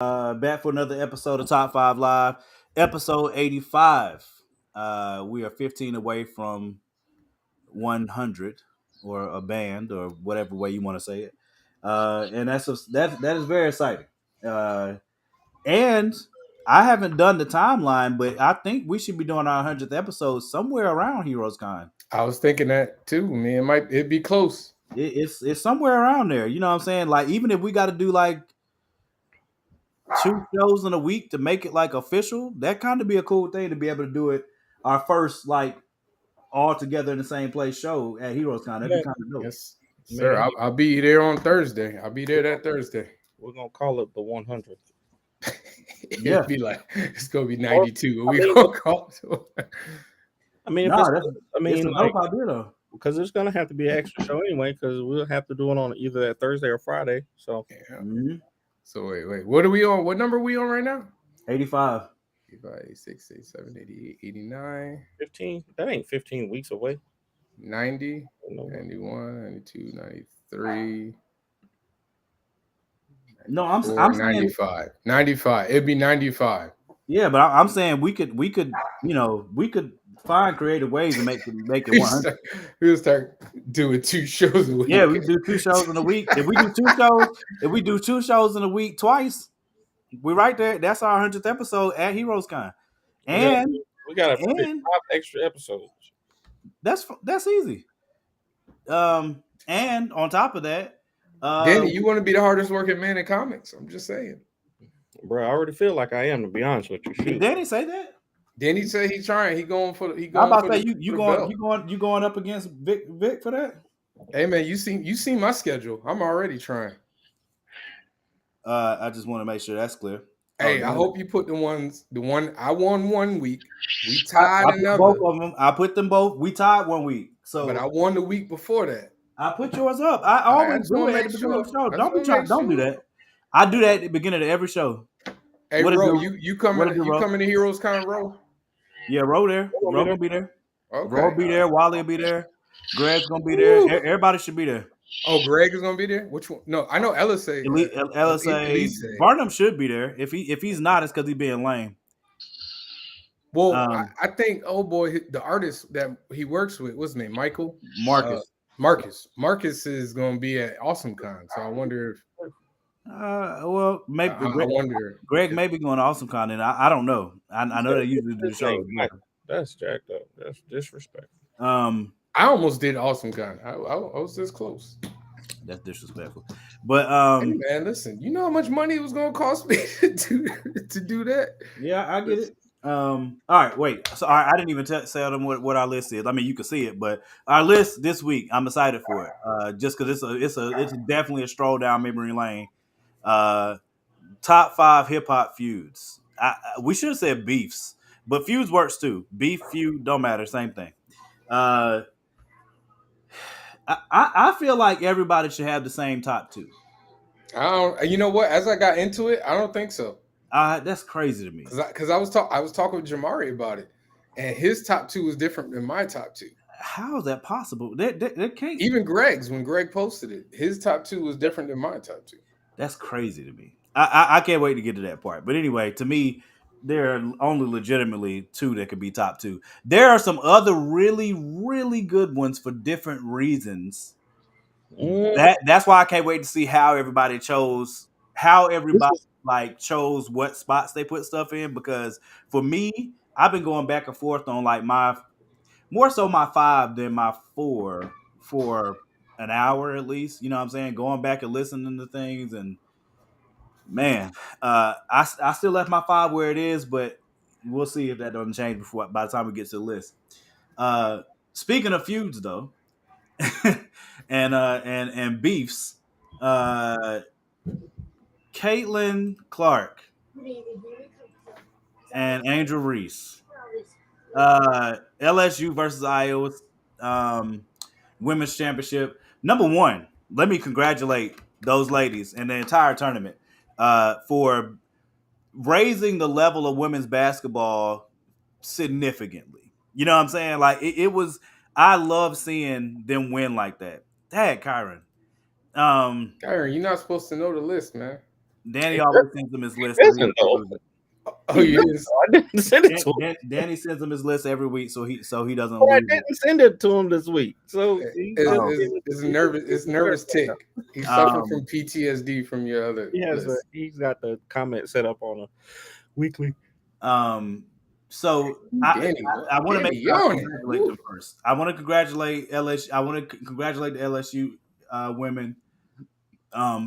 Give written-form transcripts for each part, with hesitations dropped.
Back for another episode of Top 5 Live, episode 85. We are 15 away from 100 or a band or whatever way you want to say it. And that is very exciting. Uh, and I haven't done the timeline, but I think we should be doing our 100th episode somewhere around Heroes Con. I was thinking that too, man. It'd be close. It's somewhere around there. You know what I'm saying? Like, even if we got to do like 2 shows in a week to make it like official, that kind of be a cool thing to be able to do it. Our first like all together in the same place show at Heroes Con. That'd be Man, kind of dope. Yes, sir. man, I'll be there on Thursday. I'll be there that Thursday. we're gonna call it the 100th. Yeah. It'd be like it's gonna be 92. I We mean- gonna call it. I mean, if Nah, it's, I it's mean, a like, dope idea though. because there's gonna have to be an extra show anyway, because we'll have to do it on either that Thursday or Friday. So Yeah. Mhm. So wait. What are we on? What number are we on right now? 85. 85, 86, 87, 88, 89, 15. That ain't 15 weeks away. 90, No. 91, 92, 93. No, I'm 94, saying 95. 95. It'd be 95. yeah, but I'm saying we could we could find creative ways to make it 100. We'll start doing 2 shows a week. Yeah, we do 2 shows in a week. If we do 2 shows in a week twice, we're right there. That's our 100th episode at Heroes Con. And we got and 5 extra episodes. that's easy. And on top of that, Danny, you want to be the hardest working man in comics? I'm just saying. Bro, I already feel like I am, to be honest with you. did Shoot. Danny say that? Danny said he's trying. He going for. He I'm going about for to say the you belt. going up against Vic for that? Hey man, you seen my schedule. I'm already trying. I just want to make sure that's clear. Hey, I hope you put the one I won one week. We tied I put another. both of them. I put them both. We tied one week. So But I won the week before that. I put yours up. I I always just do wanna it at make the beginning of the sure. show. I Don't just wanna make don't do sure. that. I do that at the beginning of every show. Hey, What it bro, do? you What coming it do, you Ro? coming to Heroes Con, Ro? Yeah, Ro there. Ro Ro be gonna be there. Okay. Ro be there. Wally will be there. Greg's gonna be there. Woo. Everybody should be there. Oh, Greg is gonna be there. Which one? No, I know LSA. LSA. Elise. Barnum should be there. If he's not, it's because he's being lame. Well, I think the artist that he works with, what's his name? Michael Marcus. Marcus is gonna be at Awesome Con. So I wonder if Well, maybe I wonder. Greg may be going to Awesome Con, and I don't know. I know they usually do the show. That's jacked up. That's disrespectful. I almost did Awesome Con. I was this close. That's disrespectful. But hey man, listen, you know how much money it was gonna cost me to do that? Yeah, I get it. All right, wait. So I didn't even tell them what our list is. I mean, you can see it, but our list this week, I'm excited for it. Just because it's definitely a stroll down memory lane. Top 5 hip hop feuds. We should have said beefs, but feuds works too. Beef, feud, don't matter, same thing. I feel like everybody should have the same top 2. I don't. You know what? As I got into it, I don't think so. That's crazy to me. Because I was talking with Jamari about it, and his top 2 was different than my top 2. How is that possible? That can't. Even Greg's, when Greg posted it, his top 2 was different than my top 2. That's crazy to me. I can't wait to get to that part. But anyway, to me, there are only legitimately 2 that could be top 2. There are some other really, really good ones for different reasons. That's why I can't wait to see how everybody chose what spots they put stuff in. Because for me, I've been going back and forth on like more so my 5 than my 4 for an hour at least. You know what I'm saying? Going back and listening to things, and man, I still left my 5 where it is, but we'll see if that doesn't change by the time we get to the list. Speaking of feuds though, and beefs, Caitlin Clark and Angel Reese. LSU versus Iowa women's championship. Number 1, let me congratulate those ladies and the entire tournament for raising the level of women's basketball significantly. You know what I'm saying? Like it was. I love seeing them win like that. Dad, Kyron. Kyron, you're not supposed to know the list, man. Danny It always sends him his list every doesn't week. He though. loses. Oh, He you doesn't. didn't. I didn't send it to him. Danny sends him his list every week, so he doesn't But I lose it. didn't send it to him this week. So he's just Oh, It's nervous. It's nervous tick. He's suffering um, from PTSD from your other list. he's got the comment set up on a weekly. um. So I Danny, I, I want to make Danny sure I yawning. congratulate them first. I want to congratulate LSU. I want to congratulate the LSU women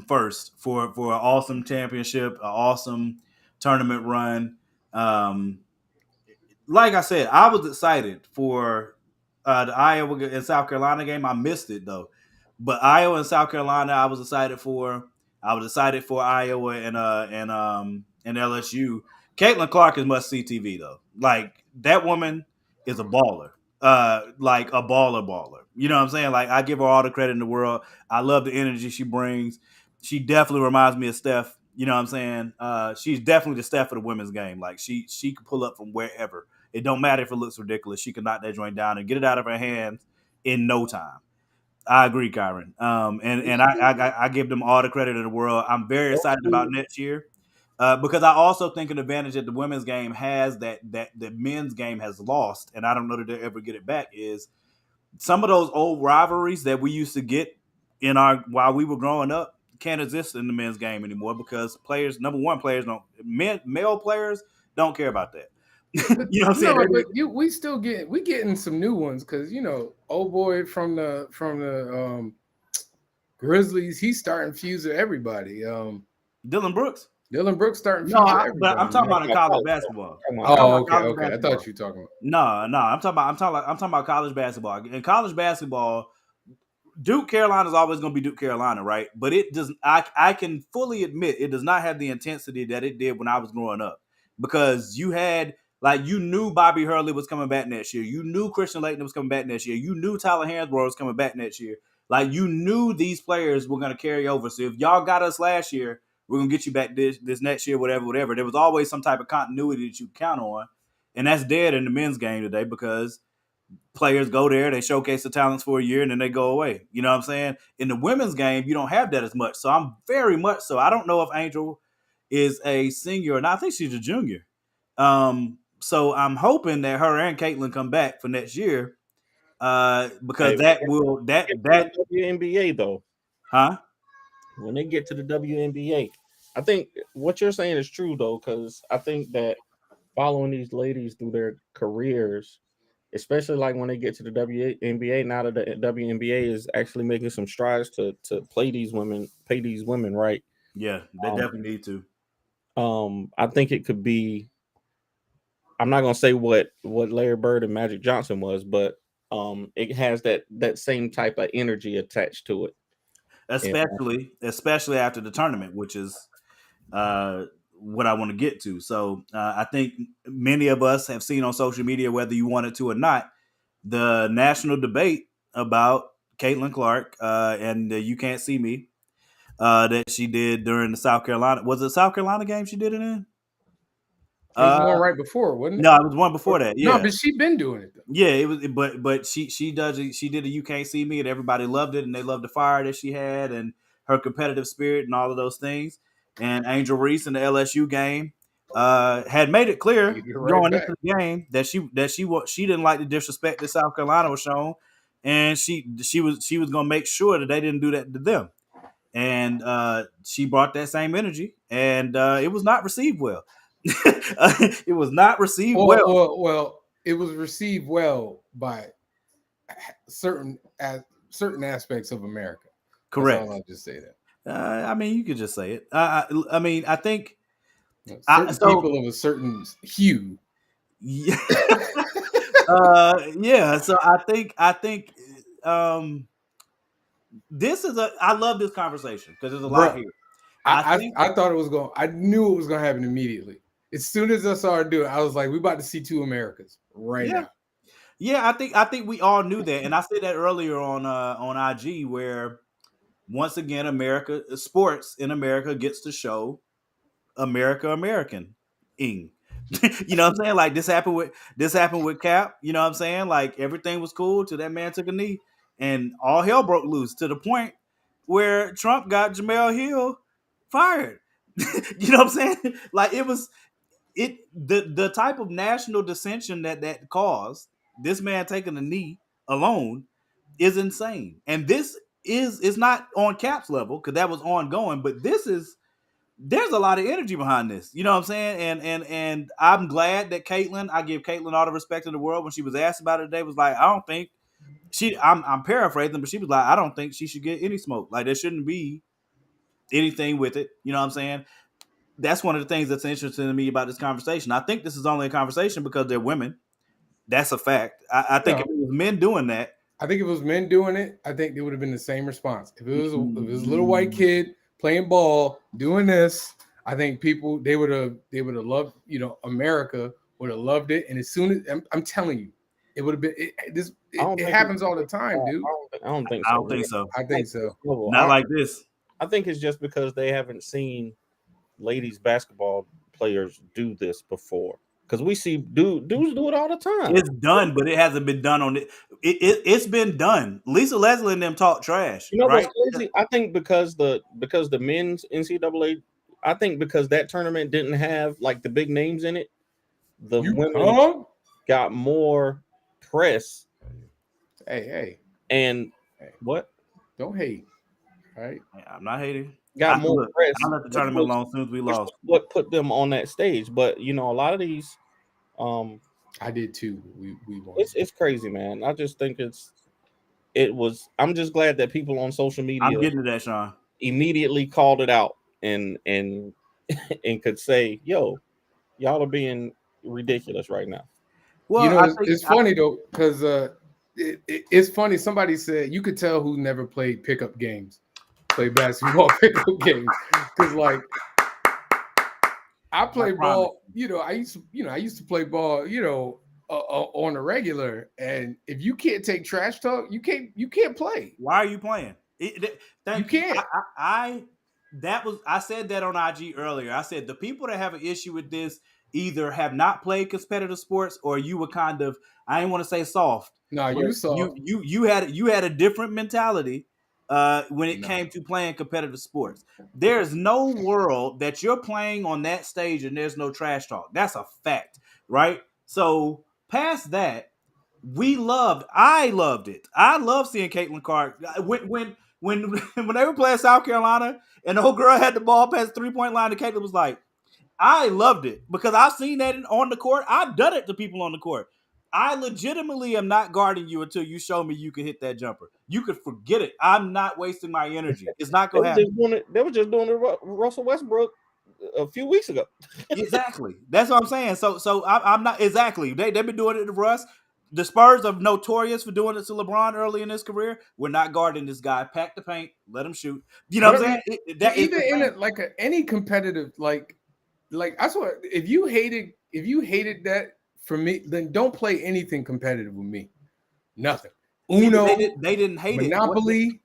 first for an awesome championship, an awesome tournament run. Um, like I said, I was excited for the Iowa and South Carolina game. I missed it though, but Iowa and South Carolina, I was excited for. I was excited for Iowa and LSU. Caitlin Clark is must see TV though. Like that woman is a baller. Like a baller. You know what I'm saying? Like I give her all the credit in the world. I love the energy she brings. She definitely reminds me of Steph. You know what I'm saying? She's definitely the Steph of the women's game. Like she can pull up from wherever. It don't matter if it looks ridiculous. She can knock that joint down and get it out of her hands in no time. I agree, Kyron. And I give them all the credit in the world. I'm very excited about next year because I also think an advantage that the women's game has that the men's game has lost, and I don't know that they'll ever get it back. Is some of those old rivalries that we used to get in our while we were growing up can't exist in the men's game anymore because players, number one, players don't male players don't care about that. But You know what I'm saying? no, but we still getting some new ones because old boy from the Grizzlies, he's starting fuse with everybody. Dylan Brooks. Dylan Brooks starting No, fuse with but I'm everybody, talking man. about in college basketball. I'm talking Oh, about okay, college okay. I basketball. thought you were talking about. No, I'm talking about college basketball. In college basketball, Duke Carolina is always going to be Duke Carolina, right? But it does. I can fully admit it does not have the intensity that it did when I was growing up, because you knew Bobby Hurley was coming back next year. You knew Christian Laettner was coming back next year. You knew Tyler Hansbrough was coming back next year. Like you knew these players were going to carry over. So if y'all got us last year, we're gonna get you back this next year, whatever. There was always some type of continuity that you count on, and that's dead in the men's game today because players go there, they showcase the talents for a year, and then they go away. You know what I'm saying? In the women's game, you don't have that as much. So I'm very much so. I don't know if Angel is a senior or not. I think she's a junior. So I'm hoping that her and Caitlin come back for next year. Because Hey, that will that WNBA though. huh? When they get to the WNBA, I think what you're saying is true though, because I think that following these ladies through their careers, especially like when they get to the WNBA, now that the WNBA is actually making some strides to pay these women right. Yeah, they Um, definitely need to. I think it could be. I'm not gonna say what Larry Bird and Magic Johnson was, but it has that same type of energy attached to it. And Especially after the tournament, which is uh, what I want to get to. So I think many of us have seen on social media, whether you wanted to or not, the national debate about Caitlin Clark and You Can't See Me that she did during the South Carolina. Was it South Carolina game she did it in? It was Uh, the one right before, wasn't it? no, it was one before that. No, Yeah. but she been doing it though. Yeah, it was, but she did a You Can't See Me, and everybody loved it, and they loved the fire that she had, and her competitive spirit, and all of those things. And Angel Reese in the LSU game had made it clear You're right going back. into the game that she didn't like the disrespect that South Carolina was shown, and she was gonna make sure that they didn't do that to them. And she brought that same energy, and it was not received well. It was not received well. Well, it was received well by certain certain aspects of America. That's Correct. all I'll just say that. I mean, you could just say it. I mean, I think Certain people of a certain hue. yeah, yeah. So I think this is a. I love this conversation because there's a lot Bruh, here. I thought it was going. I knew it was going to happen immediately. As soon as I saw her do it, I was like, "We about to see two Americas right Yeah, now." yeah. I think we all knew that, and I said that earlier on IG where once again sports in America gets to show American ing. You know what I'm saying? Like this happened with Cap. You know what I'm saying? Like everything was cool till that man took a knee, and all hell broke loose to the point where Trump got Jamel Hill fired. You know what I'm saying? Like the type of national dissension that caused this man taking a knee alone is insane. And this is not on Cap's level because that was ongoing, but this is there's a lot of energy behind this. You know what I'm saying? And I'm glad that Caitlyn, I give Caitlyn all the respect in the world when she was asked about it today, was like, I don't think I'm paraphrasing, but she was like, I don't think she should get any smoke. Like there shouldn't be anything with it. You know what I'm saying? That's one of the things that's interesting to me about this conversation. I think this is only a conversation because they're women. That's a fact. I think No, if it was men doing that, I think if it was men doing it, I think it would have been the same response. If it was a little white kid playing ball doing this, I think they would have loved, America would have loved it. And as soon as I'm telling you, it would have been I don't it think happens all the time, dude. I don't think I so. don't think so. I think so. Not like this. I think it's just because they haven't seen ladies basketball players do this before. Because we see dudes do it all the time. It's done, but it hasn't been done on it. It's been done. Lisa Leslie and them talk trash, You know what's right? crazy? I think because the men's NCAA, I think because that tournament didn't have like the big names in it, the You women come? got more press Hey, and hey, what don't hate. All right. I'm not hating. got more Look, press, I let the which tournament was, alone as soon as we which lost. was what put them on that stage. But a lot of these, um, I did too. We won. it's crazy, man. I just think it was. I'm just glad that people on social I'm media getting to that, Sean. immediately called it out and and could say, "Yo, y'all are being ridiculous right now." Well, I think It's funny though, because it's funny. Somebody said you could tell who never played pickup games, play basketball pickup games, because like I play promise. ball. I used to play ball. On a regular, and if you can't take trash talk, you can't play. Why are you playing? You Thank you. can't. I said that on IG earlier. I said the people that have an issue with this either have not played competitive sports or you were kind of, I didn't want to say soft, Nah, but you saw. you had a different mentality when it Nah. came to playing competitive sports. There's no world that you're playing on that stage and there's no trash talk. That's a fact, right? So past that, I loved it. I love seeing Caitlin Clark when they were playing South Carolina and the whole girl had the ball past the 3-point line and Caitlin was like, I loved it because I've seen that on the court. I've done it to people on the court. I legitimately am not guarding you until you show me you can hit that jumper. You could forget it. I'm not wasting my energy. It's not They gonna were happen. just doing it. They were just doing it. Russell Westbrook a few weeks ago. Exactly. That's what I'm saying. So I'm not exactly. They've been doing it to Russ. The Spurs are notorious for doing it to LeBron early in his career. We're not guarding this guy. Pack the paint. Let him shoot. You know But what I I'm mean, saying? but That is even the in same. it, like any competitive, like I swear, if you hated that for me, then don't play anything competitive with me. Nothing. See, but Uno, they didn't hate it. Monopoly,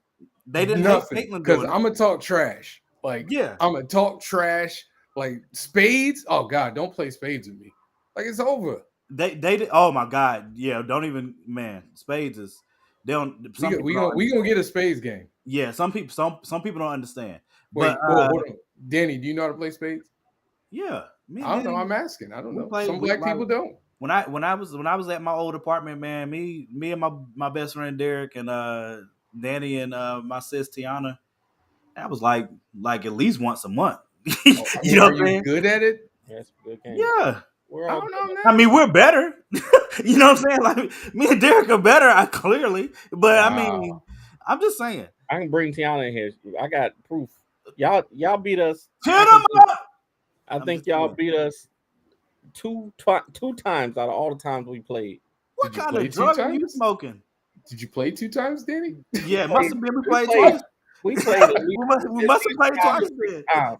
They didn't hate nothing. Caitlin Because doing it. I'm gonna talk trash. Like Yeah. I'm gonna talk trash. Like spades. Oh God, don't play spades with me. Like it's over. They did. Oh my God. Yeah. Don't even, man. Spades is they don't. We Some go, people we don't gonna we gonna understand. get a spades game. Yeah. Some people don't understand. But Wait, hold on, Danny. Do you know how to play spades? yeah. Me and I don't know. Danny, I'm asking. I don't we know. played. Some black people don't. When I was at my old apartment, man, me and my best friend Derek and Danny and my sis Tiana, that was like at least once a month. Oh, I You mean, know are what I'm you saying? good at it? That's a good game. Yeah. We're I all don't know, I man. mean, we're better. You know what I'm saying? Like me and Derek are better, clearly. But I mean, Wow. I'm just saying. I can bring Tiana in here. I got proof. Y'all beat us. Turn I them can. up. I I'm think just y'all saying. beat us two times out of all the times we played. What Did you kind play of two drug are you times? smoking? Did you play two times, Danny? Yeah, it must have been we We played played. twice. We played at least, We at must have least played 5 or twice 6 then. times.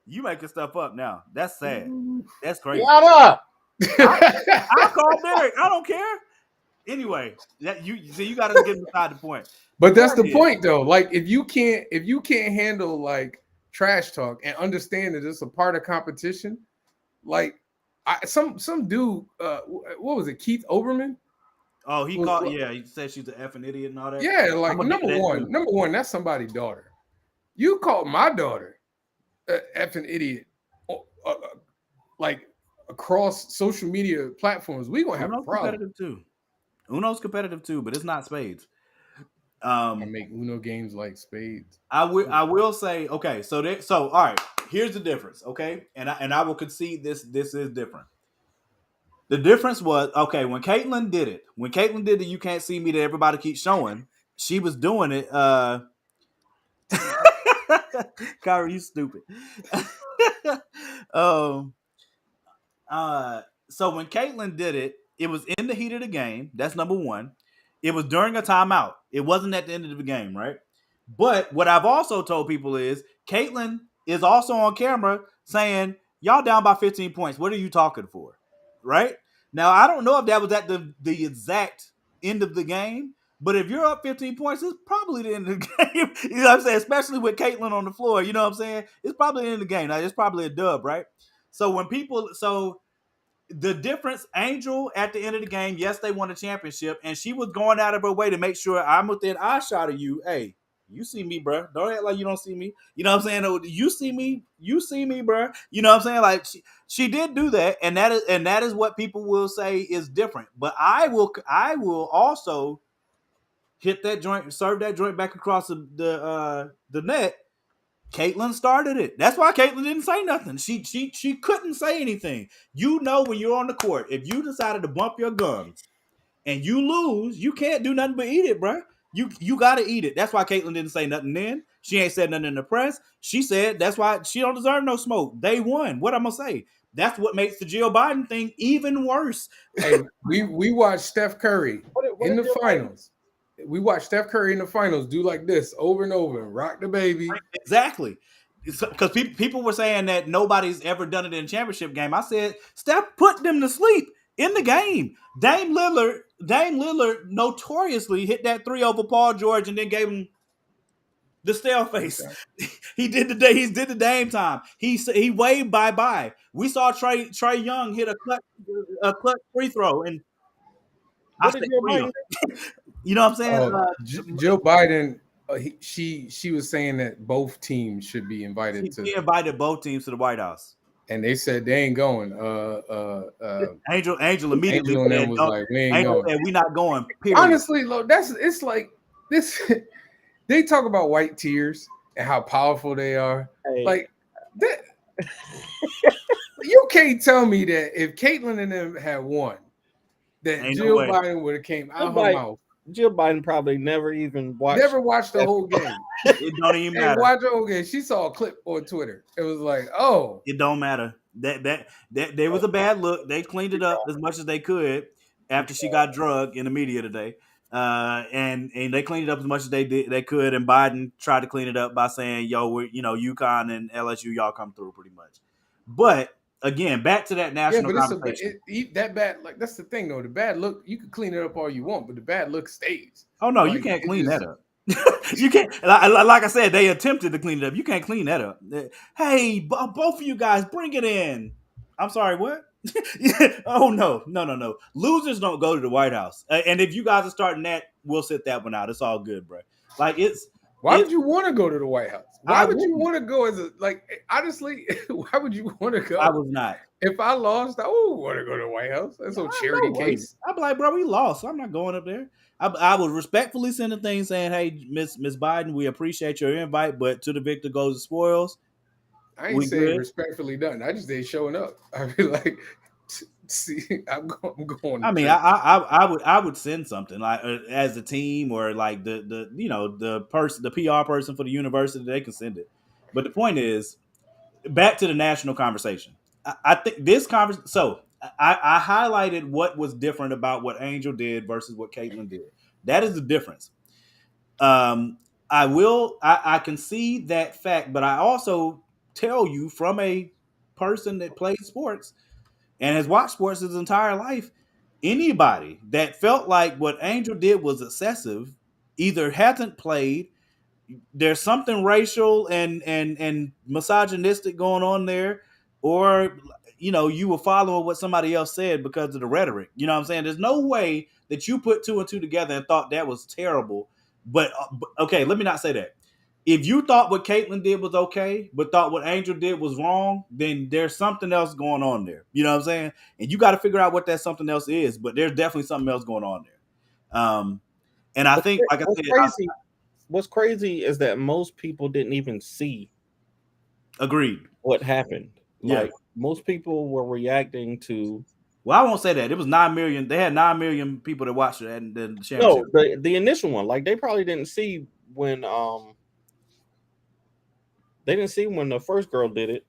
You making stuff up now. That's sad. Ooh. That's crazy. Shut up. I'll call Derek. I don't care. Anyway, that you see, you got to get beside the point. The But that's the point is, point, though. Like, if you can't handle like trash talk and understand that it's a part of competition, like some dude, what was it, Keith Oberman? oh, he Was, called. Yeah, he said she's an effing idiot and all that. yeah, I'm like gonna get to that too. number one, that's somebody's daughter. You called my daughter effing idiot, like across social media platforms, we gonna have a Uno's problem. competitive too. Uno's competitive too, but it's not spades. I Um, make Uno games like spades. I will say okay. So all right. Here's the difference. Okay, and I will concede this is different. The difference was okay when Caitlyn did it. When Caitlyn did it, you can't see me that everybody keeps showing. She was doing it. Kyrie, you stupid. um, so when Caitlyn did it, it was in the heat of the game. That's number one. It was during a timeout. It wasn't at the end of the game, right? But what I've also told people is Caitlyn is also on camera saying, "Y'all down by 15 points. What are you talking for?" Right? Now I don't know if that was at the exact end of the game, but if you're up 15 points, it's probably the end of the game. You know what I'm saying? Especially with Caitlyn on the floor. You know what I'm saying? It's probably the end of the game. Now it's probably a dub, right? So the difference, Angel at the end of the game, yes, they won a championship, and she was going out of her way to make sure I'm within eye shot of you. Hey, you see me, bro. Don't act like you don't see me. You know what I'm saying? Oh, you see me, bro. You know what I'm saying? Like she did do that, and that is what people will say is different. But I will also hit that joint, serve that joint back across the net. Caitlyn started it. That's why Caitlyn didn't say nothing. She couldn't say anything. You know when you're on the court, if you decided to bump your gums and you lose, you can't do nothing but eat it, bro. You gotta eat it. That's why Caitlyn didn't say nothing then. She ain't said nothing in the press. She said that's why she don't deserve no smoke. They won. What I'm gonna say? That's what makes the Jill Biden thing even worse. Hey, we watched Steph Curry What in did the Joe Biden? finals. We watched Steph Curry in the finals do like this over and over and rock the baby. Exactly. Because people were saying that nobody's ever done it in a championship game. I said, Steph put them to sleep in the game. Dame Lillard notoriously hit that three over Paul George and then gave him the stale face. Okay. He did the day. He did the Dame time. He waved bye bye. We saw Trey Young hit a clutch free throw, and I What did said Joe free him. Biden? You know what I'm saying? Oh, Jill Biden. She was saying that both teams should be invited to, He invited both teams to the White House. and they said they ain't going. Angel immediately Angel and them said, was "No." like, we ain't Angel going. said, "We not going." Period. Honestly, look, it's like this. They talk about white tears and how powerful they are. Hey, Like that, you can't tell me that if Caitlyn and them had won, that Ain't no Jill way. Biden would have came Jill out her Biden, mouth, Jill Biden probably never even watched. never watched the whole game, It don't even and matter. watch the whole game. She saw a clip on Twitter. It was like, oh, It don't matter. That there was a bad look. They cleaned it up as much as they could after she got drugged in the media today. And they cleaned it up as much as they could. And Biden tried to clean it up by saying, "Yo, UConn and LSU, y'all come through pretty much." But again, back to that yeah, national but conversation. that bad. Like that's the thing, though. The bad look, you can clean it up all you want, but the bad look stays. Oh no, you Like can't it clean that just up. You can't. Like I said, they attempted to clean it up. You can't clean that up. Hey, both of you guys, bring it in. I'm sorry, what? Oh no, no, no, no. Losers don't go to the White House. And if you guys are starting that, we'll sit that one out. It's all good, bro. Like Why would it's. you want to go to the White House? I Why would you wouldn't. want to go as a like honestly? Why would you want to I go? was not. If I lost, I would want to go to the White House. That's a I charity no way. case. I'd be like, bro, we lost. I'm not going up there. I would respectfully send a thing saying, "Hey, Miss Biden, we appreciate your invite, but to the victor goes the spoils. I ain't We saying good." respectfully done. I just ain't showing up. I'd be like, see, I'm going I to mean, church. I would send something like as a team or like the PR person for the university, they can send it. But the point is, back to the national conversation. I think this conversation. So I highlighted what was different about what Angel did versus what Caitlyn did. That is the difference. Um, I can see that fact, but I also tell you from a person that plays sports and has watched sports his entire life, anybody that felt like what Angel did was excessive either hasn't played, there's something racial and misogynistic going on there, or you were following what somebody else said because of the rhetoric. You know what I'm saying? There's no way that you put two and two together and thought that was terrible. But okay, let me not say that. if you thought what Caitlyn did was okay, but thought what Angel did was wrong, then there's something else going on there. You know what I'm saying? And you got to figure out what that something else is. But there's definitely something else going on there. And I What's, think, like I what's said, crazy? What's crazy is that most people didn't even see agreed. what happened. Yeah. Like most people were reacting to Well, I won't say that. It was 9 million. They had 9 million people that watched it at the championship. no the initial one. Like they probably didn't see when they didn't see when the first girl did it.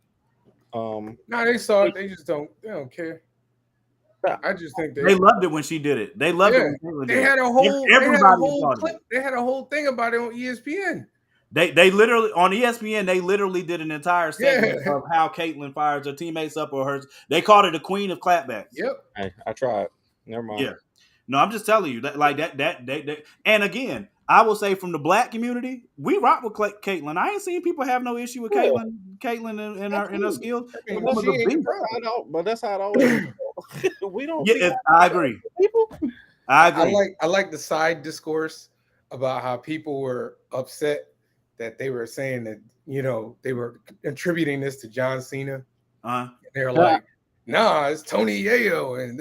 No, they saw it. They just don't. They don't care. I just think They loved it when she did it. They loved it yeah. when Caitlyn They did had it. a whole. They had a Everybody whole applauded clip. it. They had a whole thing about it on ESPN. They literally on ESPN they literally did an entire segment Yeah. of how Caitlyn fires her teammates up or her. They called it the queen of clapbacks. Yep. I tried. Never mind. Yeah. No, I'm just telling you that like that. And again, I will say from the black community, we rock with Caitlyn. I ain't seen people have no issue with Yeah. Caitlyn and her skills. I The mean, woman's she a ain't the beast. problem. But that's how it always is. We don't Yeah, see I agree. people. I agree. I like the side discourse about how people were upset that they were saying that they were attributing this to John Cena. They're like, nah, it's Tony Yayo and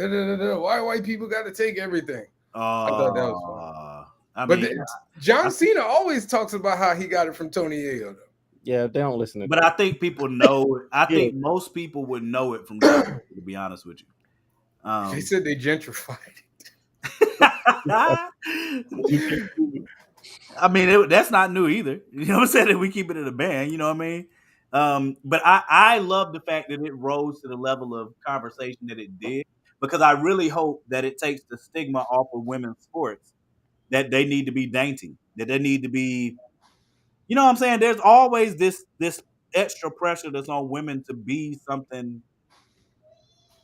why white people got to take everything. I thought that was funny. John Cena always talks about how he got it from Tony Yayo, though. Yeah, they don't listen to But that. I think people know. I think most people would know it from John. To be honest with you, they said they gentrified I mean, that's not new either. You know what I'm saying? That we keep it in a band. You know what I mean? But I love the fact that it rose to the level of conversation that it did because I really hope that it takes the stigma off of women's sports that they need to be dainty, that they need to be. You know what I'm saying? There's always this extra pressure that's on women to be something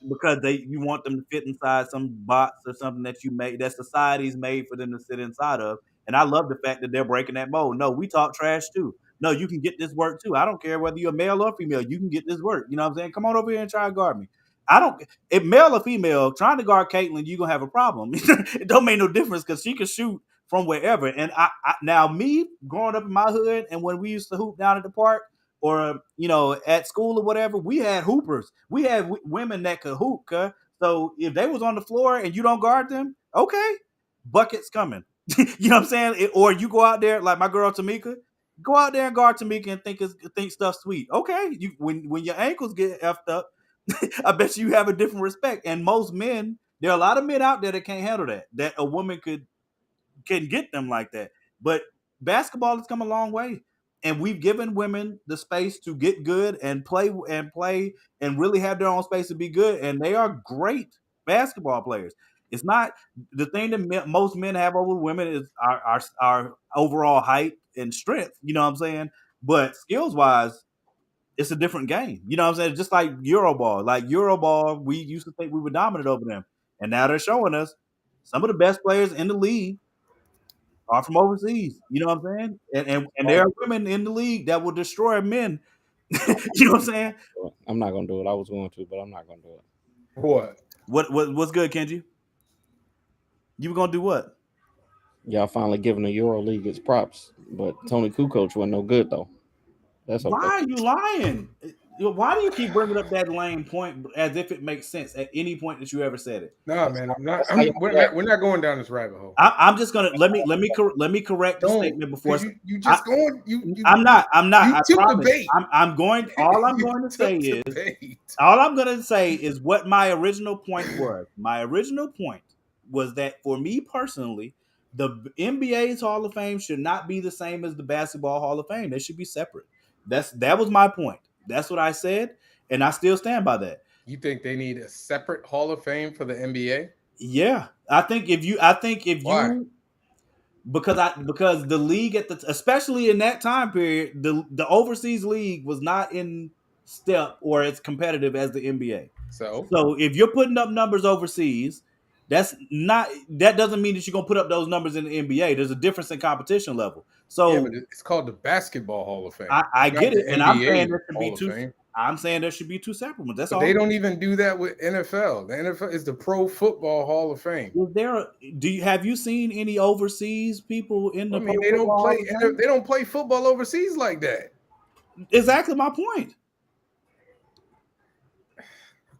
because you want them to fit inside some box or something that you made that society's made for them to sit inside of. And I love the fact that they're breaking that mold. No, we talk trash too. No, you can get this work too. I don't care whether you're male or female. You can get this work. You know what I'm saying? Come on over here and try and guard me. I don't. If male or female trying to guard Caitlyn, you're gonna have a problem. It don't make no difference because she can shoot from wherever. And now me growing up in my hood and when we used to hoop down at the park, or at school or whatever, we had hoopers. We had women that could hoop. So if they was on the floor and you don't guard them, okay, buckets coming. You know what I'm saying? Or you go out there like my girl Tamika, go out there and guard Tamika and think stuff sweet. Okay, when your ankles get effed up, I bet you have a different respect. And most men, there are a lot of men out there that can't handle that. That a woman can get them like that. But basketball has come a long way. And we've given women the space to get good and play and really have their own space to be good. And they are great basketball players. It's not the thing that most men have over women is our overall height and strength. You know what I'm saying? But skills wise, it's a different game. You know what I'm saying? Just like Euroball. Like Euroball, we used to think we were dominant over them. And now they're showing us some of the best players in the league are from overseas. You know what I'm saying? And there are women in the league that will destroy men. You know what I'm saying? I'm not gonna do it. I was going to, but I'm not gonna do it. What? What's good, Kenji? You were gonna do what? Y'all finally giving the Euro League its props, but Tony Kukoc wasn't no good though. That's okay. Why are you lying? Why do you keep bringing up that lame point as if it makes sense at any point that you ever said it? Nah, man, I'm not. We're not going down this rabbit hole. I'm just gonna let me correct the statement before. You just going. You. I'm not. You I took promise. the bait. I'm going. All I'm going to say is what my original point was. My original point was that for me personally, the NBA's Hall of Fame should not be the same as the Basketball Hall of Fame. They should be separate. That was my point. That's what I said, and I still stand by that. You think they need a separate Hall of Fame for the NBA? Yeah, I think if you Why? because the league especially in that time period, the overseas league was not in step or as competitive as the NBA. So if you're putting up numbers overseas, that doesn't mean that you're gonna put up those numbers in the NBA. There's a difference in competition level. So yeah, but it's called the Basketball Hall of Fame. I get it, and I'm saying there should be Hall of two. Fame. I'm saying there should be two separate ones. That's But they all. don't even do that with NFL. The NFL is the Pro Football Hall of Fame. Is there? Have you seen any overseas people in I the Pro mean, they don't Football play Hall of Fame? they don't play football overseas like that. Exactly my point.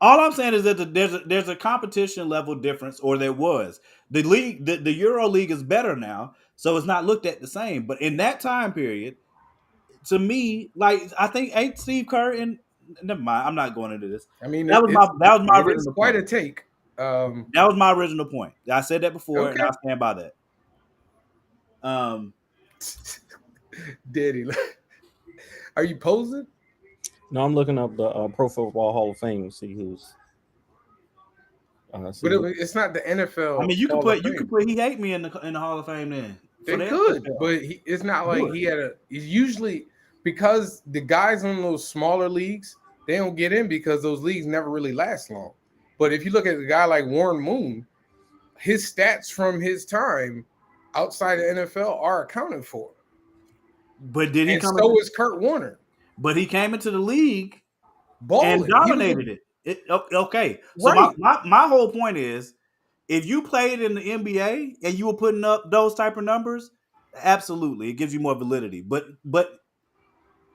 All I'm saying is that there's a competition level difference, or there was. The league, the Euro League is better now, so it's not looked at the same. But in that time period, to me, like I think ain't Steve Kerr in. Never mind, I'm not going into this. I mean, That was my it is original quite point. a take. That was my original point. I said that before, and Okay, I stand by that. Um, Daddy, are you posing? No, I'm looking up the Pro Football Hall of Fame to see who's. But it's not the I NFL mean, you could Hall of put Fame. he hate me in the Hall of Fame then for They the could, NFL. but it's not like Do he it. had a. He's usually because the guys on those smaller leagues they don't get in because those leagues never really last long. But if you look at a guy like Warren Moon, his stats from his time outside the NFL are accounted for, But did he and come so into? is Kurt Warner. But he came into the league and Balling, he was dominated it. Okay, so my, right. my my whole point is, if you played in the NBA and you were putting up those type of numbers, absolutely, it gives you more validity. But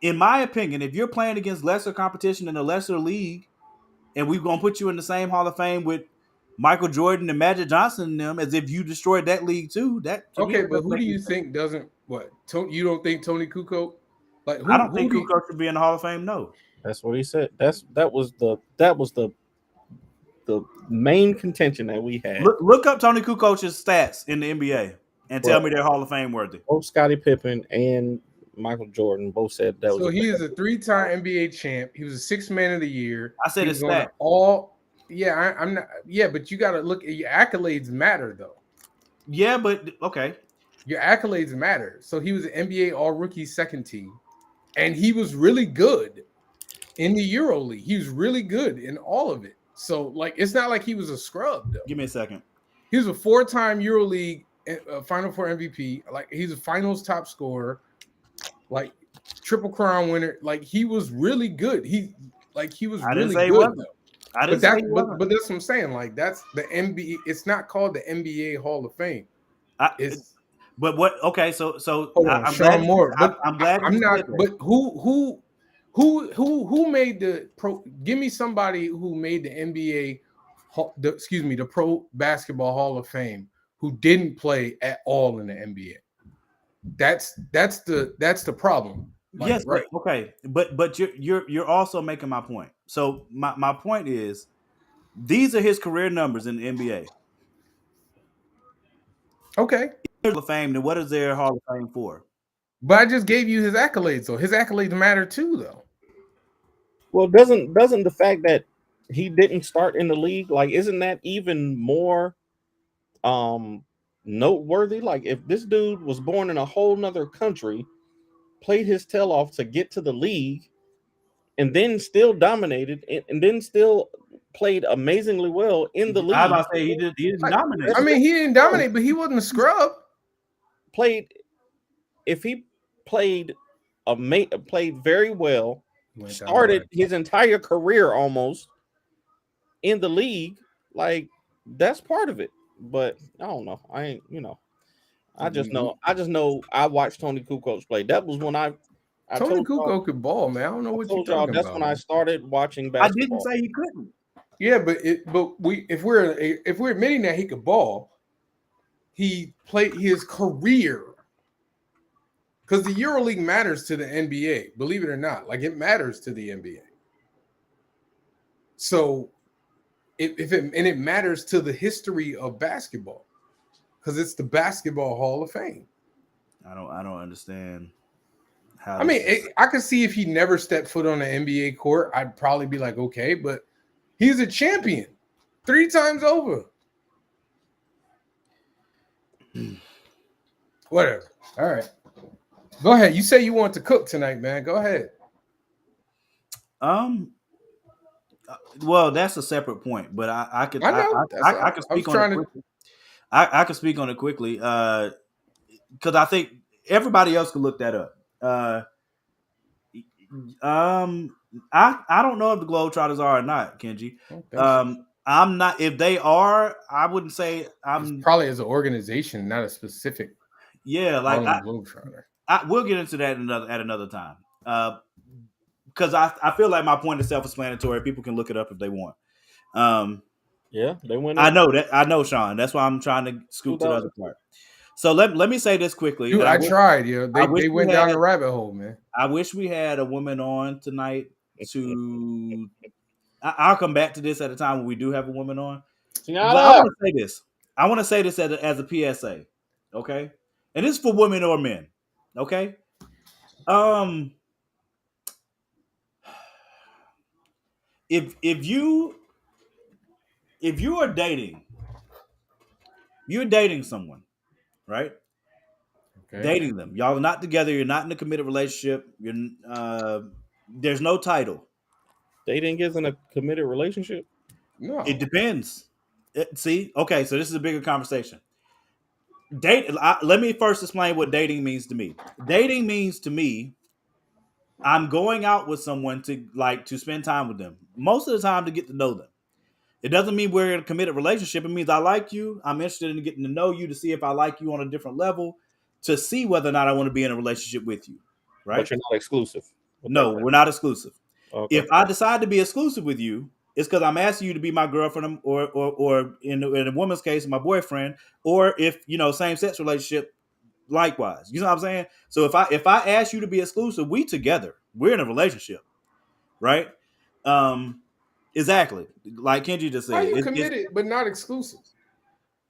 in my opinion, if you're playing against lesser competition in a lesser league, and we're gonna put you in the same Hall of Fame with Michael Jordan and Magic Johnson and them, as if you destroyed that league too, that to me Okay, that but doesn't who do make any you sense. think doesn't what? You don't think Tony Kukoc? Like I who? don't Who think do you? Kukoc should be in the Hall of Fame. No. That's what he said. That was the main contention that we had. Look up Tony Kukoc's stats in the NBA and tell Well, me they're Hall of Fame worthy. both Scottie Pippen and Michael Jordan both said that was So a he is a three-time NBA champ. He was a six man of the year. I said He his was on stats. an all. Yeah, I'm not. Yeah, but you got to look at your accolades matter though. Yeah, but okay. Your accolades matter. So he was an NBA All Rookie second team, and he was really good in the Euro League. He was really good in all of it. So like, it's not like he was a scrub though. Give me a second. He was a four-time Euro League Final Four MVP. Like he's a Finals top scorer. Like Triple Crown winner. Like he was really good. He was I didn't really say he good wasn't. though. I But didn't say he but wasn't. that's what I'm saying. Like that's the NBA. It's not called the NBA Hall of Fame. I, It's but what? Okay, so hold on, I'm glad Sean that you. Moore. But I'm glad that I'm you not. said that. But who made the pro? Give me somebody who made the NBA. Excuse me, the Pro Basketball Hall of Fame who didn't play at all in the NBA. That's the problem. Like, Yes, but right. okay, but you're also making my point. So my point is, these are his career numbers in the NBA. Okay. Hall of Fame. Then what is their Hall of Fame for? But I just gave you his accolades, though. His accolades matter too, though. Well, doesn't the fact that he didn't start in the league, like, isn't that even more um noteworthy? Like, if this dude was born in a whole nother country, played his tail off to get to the league, and then still dominated and then still played amazingly well in the I was league. about to say he didn't dominate. I mean, he didn't dominate, but he wasn't a scrub. Played if he played played very well, started his entire career almost in the league, like, that's part of it. But I don't know. I ain't, I just know I watched Tony Kukoc play. That was when I Tony told y'all, Kukoc could ball, man. I don't know what you're told y'all talking that's about. when I started watching I didn't basketball. say he couldn't. Yeah, but if we're admitting that he could ball, he played his career because the EuroLeague matters to the NBA. Believe it or not, like it matters to the NBA. So, it matters to the history of basketball because it's the Basketball Hall of Fame. I don't understand how. I mean, I could see if he never stepped foot on an NBA court, I'd probably be like, okay, but he's a champion 3 times over. Whatever. All right. Go ahead. You say you want to cook tonight, man. Go ahead. Well, that's a separate point, but I could I know. I could speak on it quickly. I could speak on it quickly because I think everybody else could look that up. I don't know if the Globetrotters are or not, Kenji. I don't think so. I'm not. If they are, I wouldn't say It's I'm. probably as an organization, not a specific Yeah, like Harlem Globetrotter. we'll get into that at another time. Because I feel like my point is self-explanatory. People can look it up if they want. Um, Yeah, they went I in know that. I know, Sean. That's why I'm trying to scoot to the other 2002. part. So let me say this quickly, Dude, and I tried, yo. I They wish they we went down had the rabbit hole, man. I wish we had a woman on tonight to. I'll come back to this at a time when we do have a woman on. But I Tiana. want to say this. I want to say this as a PSA. Okay, and this is for women or men. Okay. Um, if you are dating, you're dating someone, right? Okay. Dating them. Y'all are not together. You're not in a committed relationship. There's no title. Dating isn't a committed relationship. It No. depends. See, okay, so this is a bigger conversation. Let me first explain what dating means to me. Dating means to me, I'm going out with someone to spend time with them. Most of the time to get to know them. It doesn't mean we're in a committed relationship. It means I like you. I'm interested in getting to know you to see if I like you on a different level, to see whether or not I want to be in a relationship with you. But Right? you're not exclusive with that No, person. we're not exclusive. Okay. If I decide to be exclusive with you, it's because I'm asking you to be my girlfriend, or in a woman's case, my boyfriend, or if same sex relationship, likewise. You know what I'm saying? So if I ask you to be exclusive, we together, we're in a relationship, right? Um, exactly, like Kenji just How said. you It's committed but not exclusive?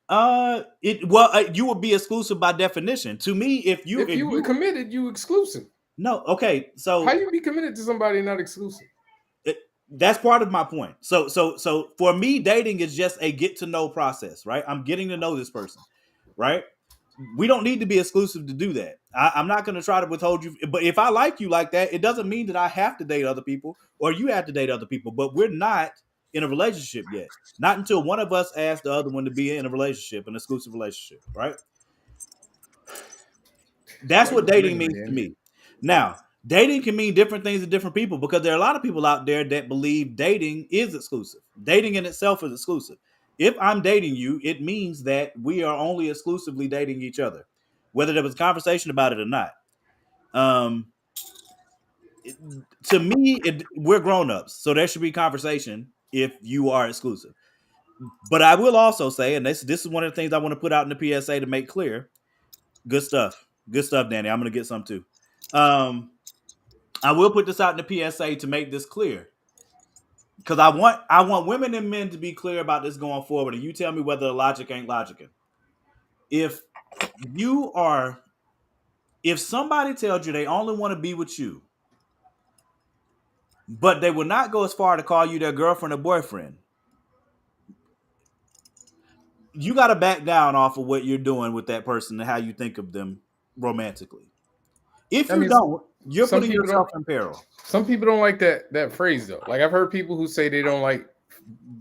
you would be exclusive by definition. To me, if you If if you you committed, you exclusive. no, okay, How so you be committed to somebody and not exclusive? it, that's part of my point. So for me, dating is just a get to know process, right? I'm getting to know this person, right? We don't need to be exclusive to do that. I'm not going to try to withhold you, but if I like you like that, it doesn't mean that I have to date other people or you have to date other people. But we're not in a relationship yet. Not until one of us asks the other one to be in a relationship, an exclusive relationship, right? That's Why what you dating agreeing, means to Danny? me. Now, dating can mean different things to different people because there are a lot of people out there that believe dating is exclusive. Dating in itself is exclusive. If I'm dating you, it means that we are only exclusively dating each other, whether there was a conversation about it or not. Um, it- to me, we're grown ups, so there should be conversation if you are exclusive. But I will also say, and this is one of the things I want to put out in the PSA to make clear. Good stuff, Danny. I'm gonna get some too. Um, I will put this out in the PSA to make this clear because I want women and men to be clear about this going forward. And you tell me whether the logic ain't logicking. If you are, if somebody tells you they only want to be with you, but they will not go as far to call you their girlfriend or boyfriend, you got to back down off of what you're doing with that person and how you think of them romantically. If I you mean, don't, you're some putting people yourself don't. in peril. Some people don't like that phrase though. Like I've heard people who say they don't like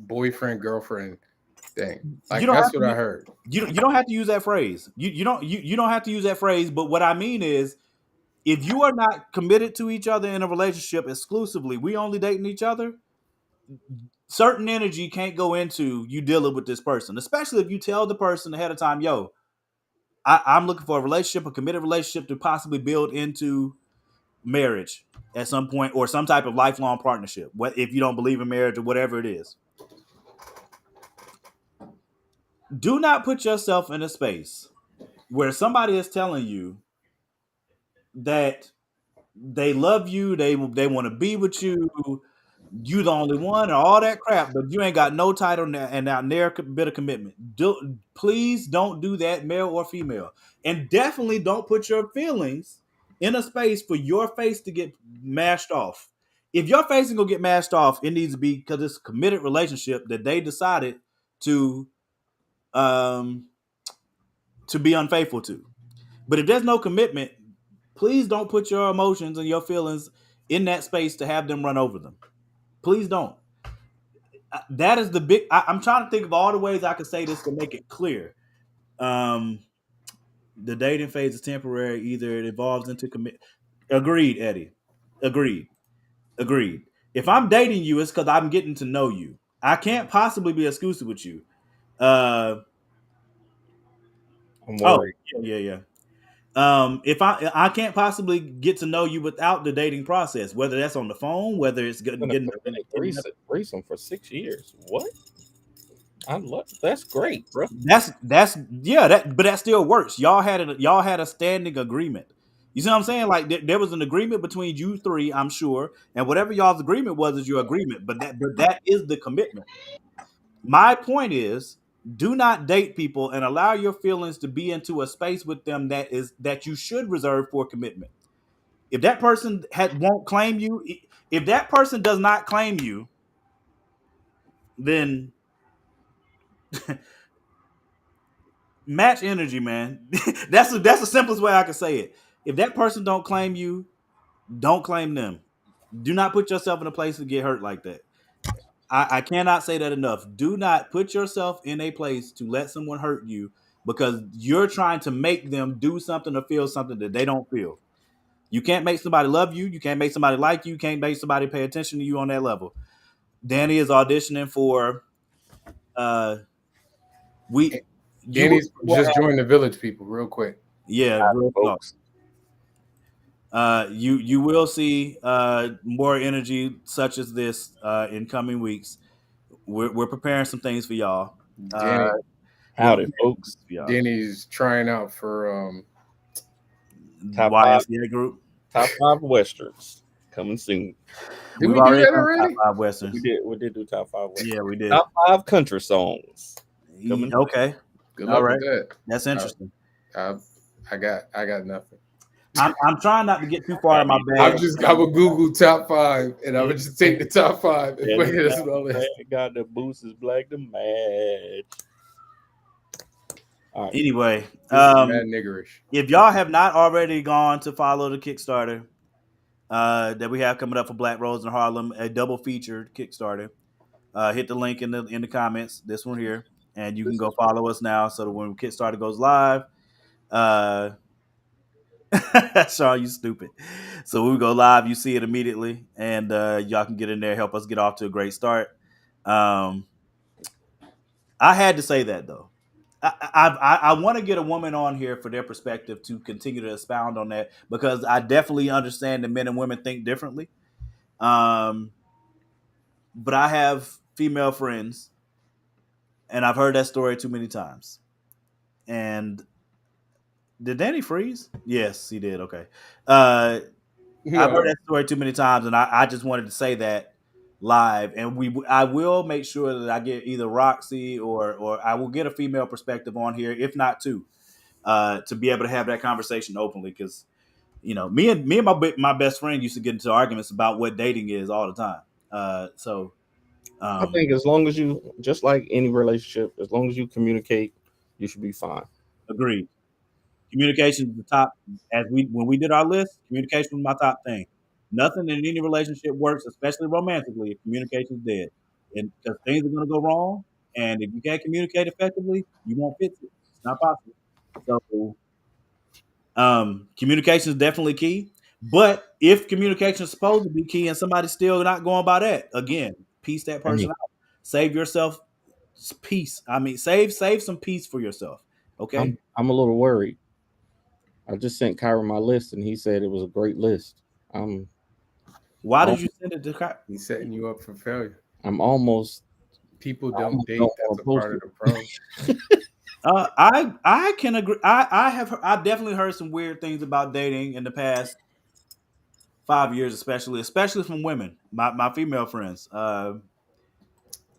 boyfriend girlfriend thing. You Like don't that's have what I to. heard. You don't have to use that phrase. You don't have to use that phrase. But what I mean is, if you are not committed to each other in a relationship exclusively, we only dating each other. Certain energy can't go into you dealing with this person, especially if you tell the person ahead of time, "Yo, I'm looking for a relationship, a committed relationship to possibly build into marriage at some point, or some type of lifelong partnership. What if you don't believe in marriage or whatever it is? Do not put yourself in a space where somebody is telling you that they love you, they want to be with you, you the only one, and all that crap, but you ain't got no title and not near a bit of commitment. Please don't do that, male or female, and definitely don't put your feelings in a space for your face to get mashed off. If your face is gonna get mashed off, it needs to be because it's a committed relationship that they decided to um be unfaithful to. But if there's no commitment, please don't put your emotions and your feelings in that space to have them run over them. Please don't. That is the big. I'm trying to think of all the ways I could say this to make it clear. Um, the dating phase is temporary. Either it evolves into commit. Agreed, Eddie. Agreed. Agreed. If I'm dating you, it's because I'm getting to know you. I can't possibly be exclusive with you. Uh I'm oh, worried. yeah, yeah, yeah. If I can't possibly get to know you without the dating process, whether that's on the phone, whether it's Wait getting a minute, threesome for 6 years. What? I love that's great, bro. that's yeah, that but that still works. Y'all had a standing agreement. You see what I'm saying? Like there was an agreement between you three, I'm sure, and whatever y'all's agreement was is your agreement. But that is the commitment. My point is, do not date people and allow your feelings to be into a space with them that you should reserve for commitment. If that person won't claim you, if that person does not claim you, then match energy, man. That's the simplest way I can say it. If that person don't claim you, don't claim them. Do not put yourself in a place to get hurt like that. I cannot say that enough. Do not put yourself in a place to let someone hurt you because you're trying to make them do something or feel something that they don't feel. You can't make somebody love you. You can't make somebody like you. You can't make somebody pay attention to you on that level. Danny is auditioning for uh we you will Danny's just joined the village, people, real quick. yeah, real talk. Folks, You will see more energy such as this in coming weeks. We're preparing some things for y'all. Uh, Danny, we're howdy, preparing some folks. things for y'all. Danny's trying out for Top five, YMCA group. top five westerns coming soon. did We've we do already that done top already? five We westerns. did. We did do top five westerns. Yeah, we did. Top five country songs coming soon. Okay, Good all luck with right. that. That's interesting. I, I got nothing. I'm trying not to get too far in my I'm bag. a Google top five, and I'm Yeah, gonna just take the top five and yeah, put this it as my list. man got the boots is black to match. All right. Anyway, This is mad niggerish. if y'all have not already gone to follow the Kickstarter that we have coming up for Black Rose in Harlem, a double featured Kickstarter, hit the link in the comments. This one here, and you can go follow us now. So that when Kickstarter goes live, uh, Sean, you stupid. So when we go live, you see it immediately, and y'all can get in there, help us get off to a great start. Um, I had to say that though. I want to get a woman on here for their perspective to continue to expound on that because I definitely understand that men and women think differently. Um, but I have female friends, and I've heard that story too many times. And did Danny freeze? Yes, he did. Okay. Uh, I've heard No, that story too many times, and I just wanted to say that live. And I will make sure that I get either Roxy or I will get a female perspective on here, if not two, to be able to have that conversation openly. Because me and my best friend used to get into arguments about what dating is all the time. So I think as long as you, just like any relationship, as long as you communicate, you should be fine. agreed. Communication is the top. As we when we did our list, communication was my top thing. Nothing in any relationship works, especially romantically, if communication is dead, and because things are going to go wrong. And if you can't communicate effectively, you won't fix it. It's not possible. So, communication is definitely key. But if communication is supposed to be key and somebody's still not going by that, again, piece that I person mean, out. Save yourself peace. I mean, save some peace for yourself. Okay. I'm a little worried. I just sent Kyra my list, and he said it was a great list. I'm Why did al- you send it to? he's setting you up for failure. I'm almost People I don't almost date. don't That's want a to post part of it. the problem. I can agree. I definitely heard some weird things about dating in the past 5 years, especially from women, my female friends. And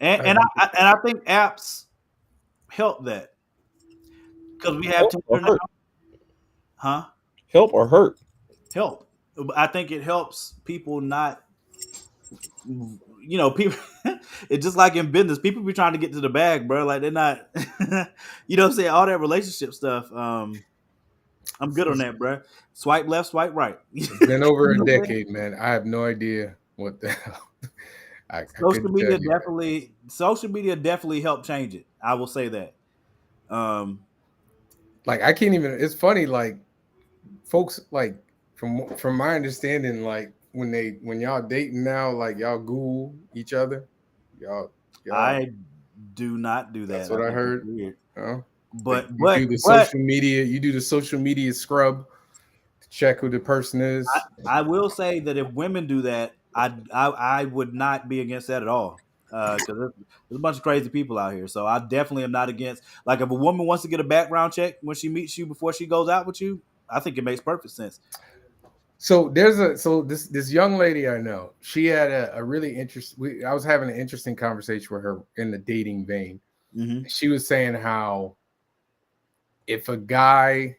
I think apps help that because we have Help or Tinder now, hurt? huh? Help or hurt? Help. I think it helps people not. People. It's just like in business. People be trying to get to the bag, bro. Like they're not. You know what I'm saying? All that relationship stuff. I'm good on It's that, bro. Swipe left, swipe right. been over You a know what I'm saying? decade, man. I have no idea what the hell. I Social couldn't tell media you, man. social media definitely helped change it. I will say that. Um, Like I can't even. It's funny. Like folks, like from my understanding, like when y'all dating now, like y'all Google each other, y'all y'all. I do not do That's that. what I I think that's heard. weird. Huh? Like But you but do the but social media, you do the social media scrub to check who the person is. I will say that if women do that, I would not be against that at all. Because there's a bunch of crazy people out here, so I definitely am not against. Like, if a woman wants to get a background check when she meets you before she goes out with you, I think it makes perfect sense. So this young lady I know, she had a really interesting. I was having an interesting conversation with her in the dating vein. Hmm. She was saying how if a guy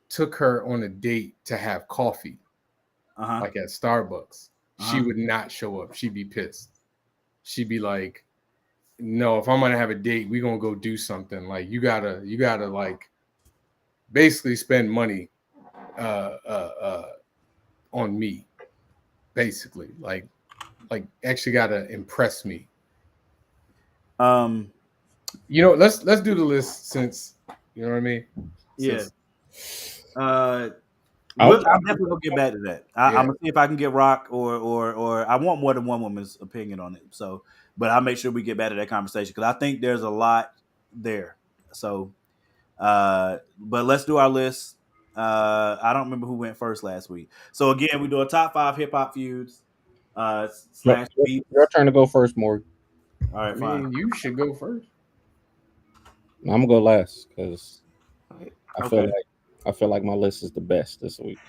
took her on a date to have coffee, Uh huh. like at Starbucks, Uh she huh. would not show up. She'd be pissed. She'd be like, "No, if I'm gonna have a date, we're gonna go do something. Like you gotta like basically spend money uh, uh, uh, on me, basically. Like actually gotta impress me. Um. Let's do the list since you know what I mean. Yeah. Since Uh. I'll, I'm definitely gonna get back to that. I'm yeah, gonna see if I can get Rock or I want more than one woman's opinion on it. So, but I'll make sure we get back to that conversation because I think there's a lot there. So, but let's do our list. I don't remember who went first last week. So again, we do a top five hip hop feuds no, slash your beats. turn to go first, Morgan. All I right, fine. mean you should go first. I'm gonna go last because I feel Okay. like my list is the best this week.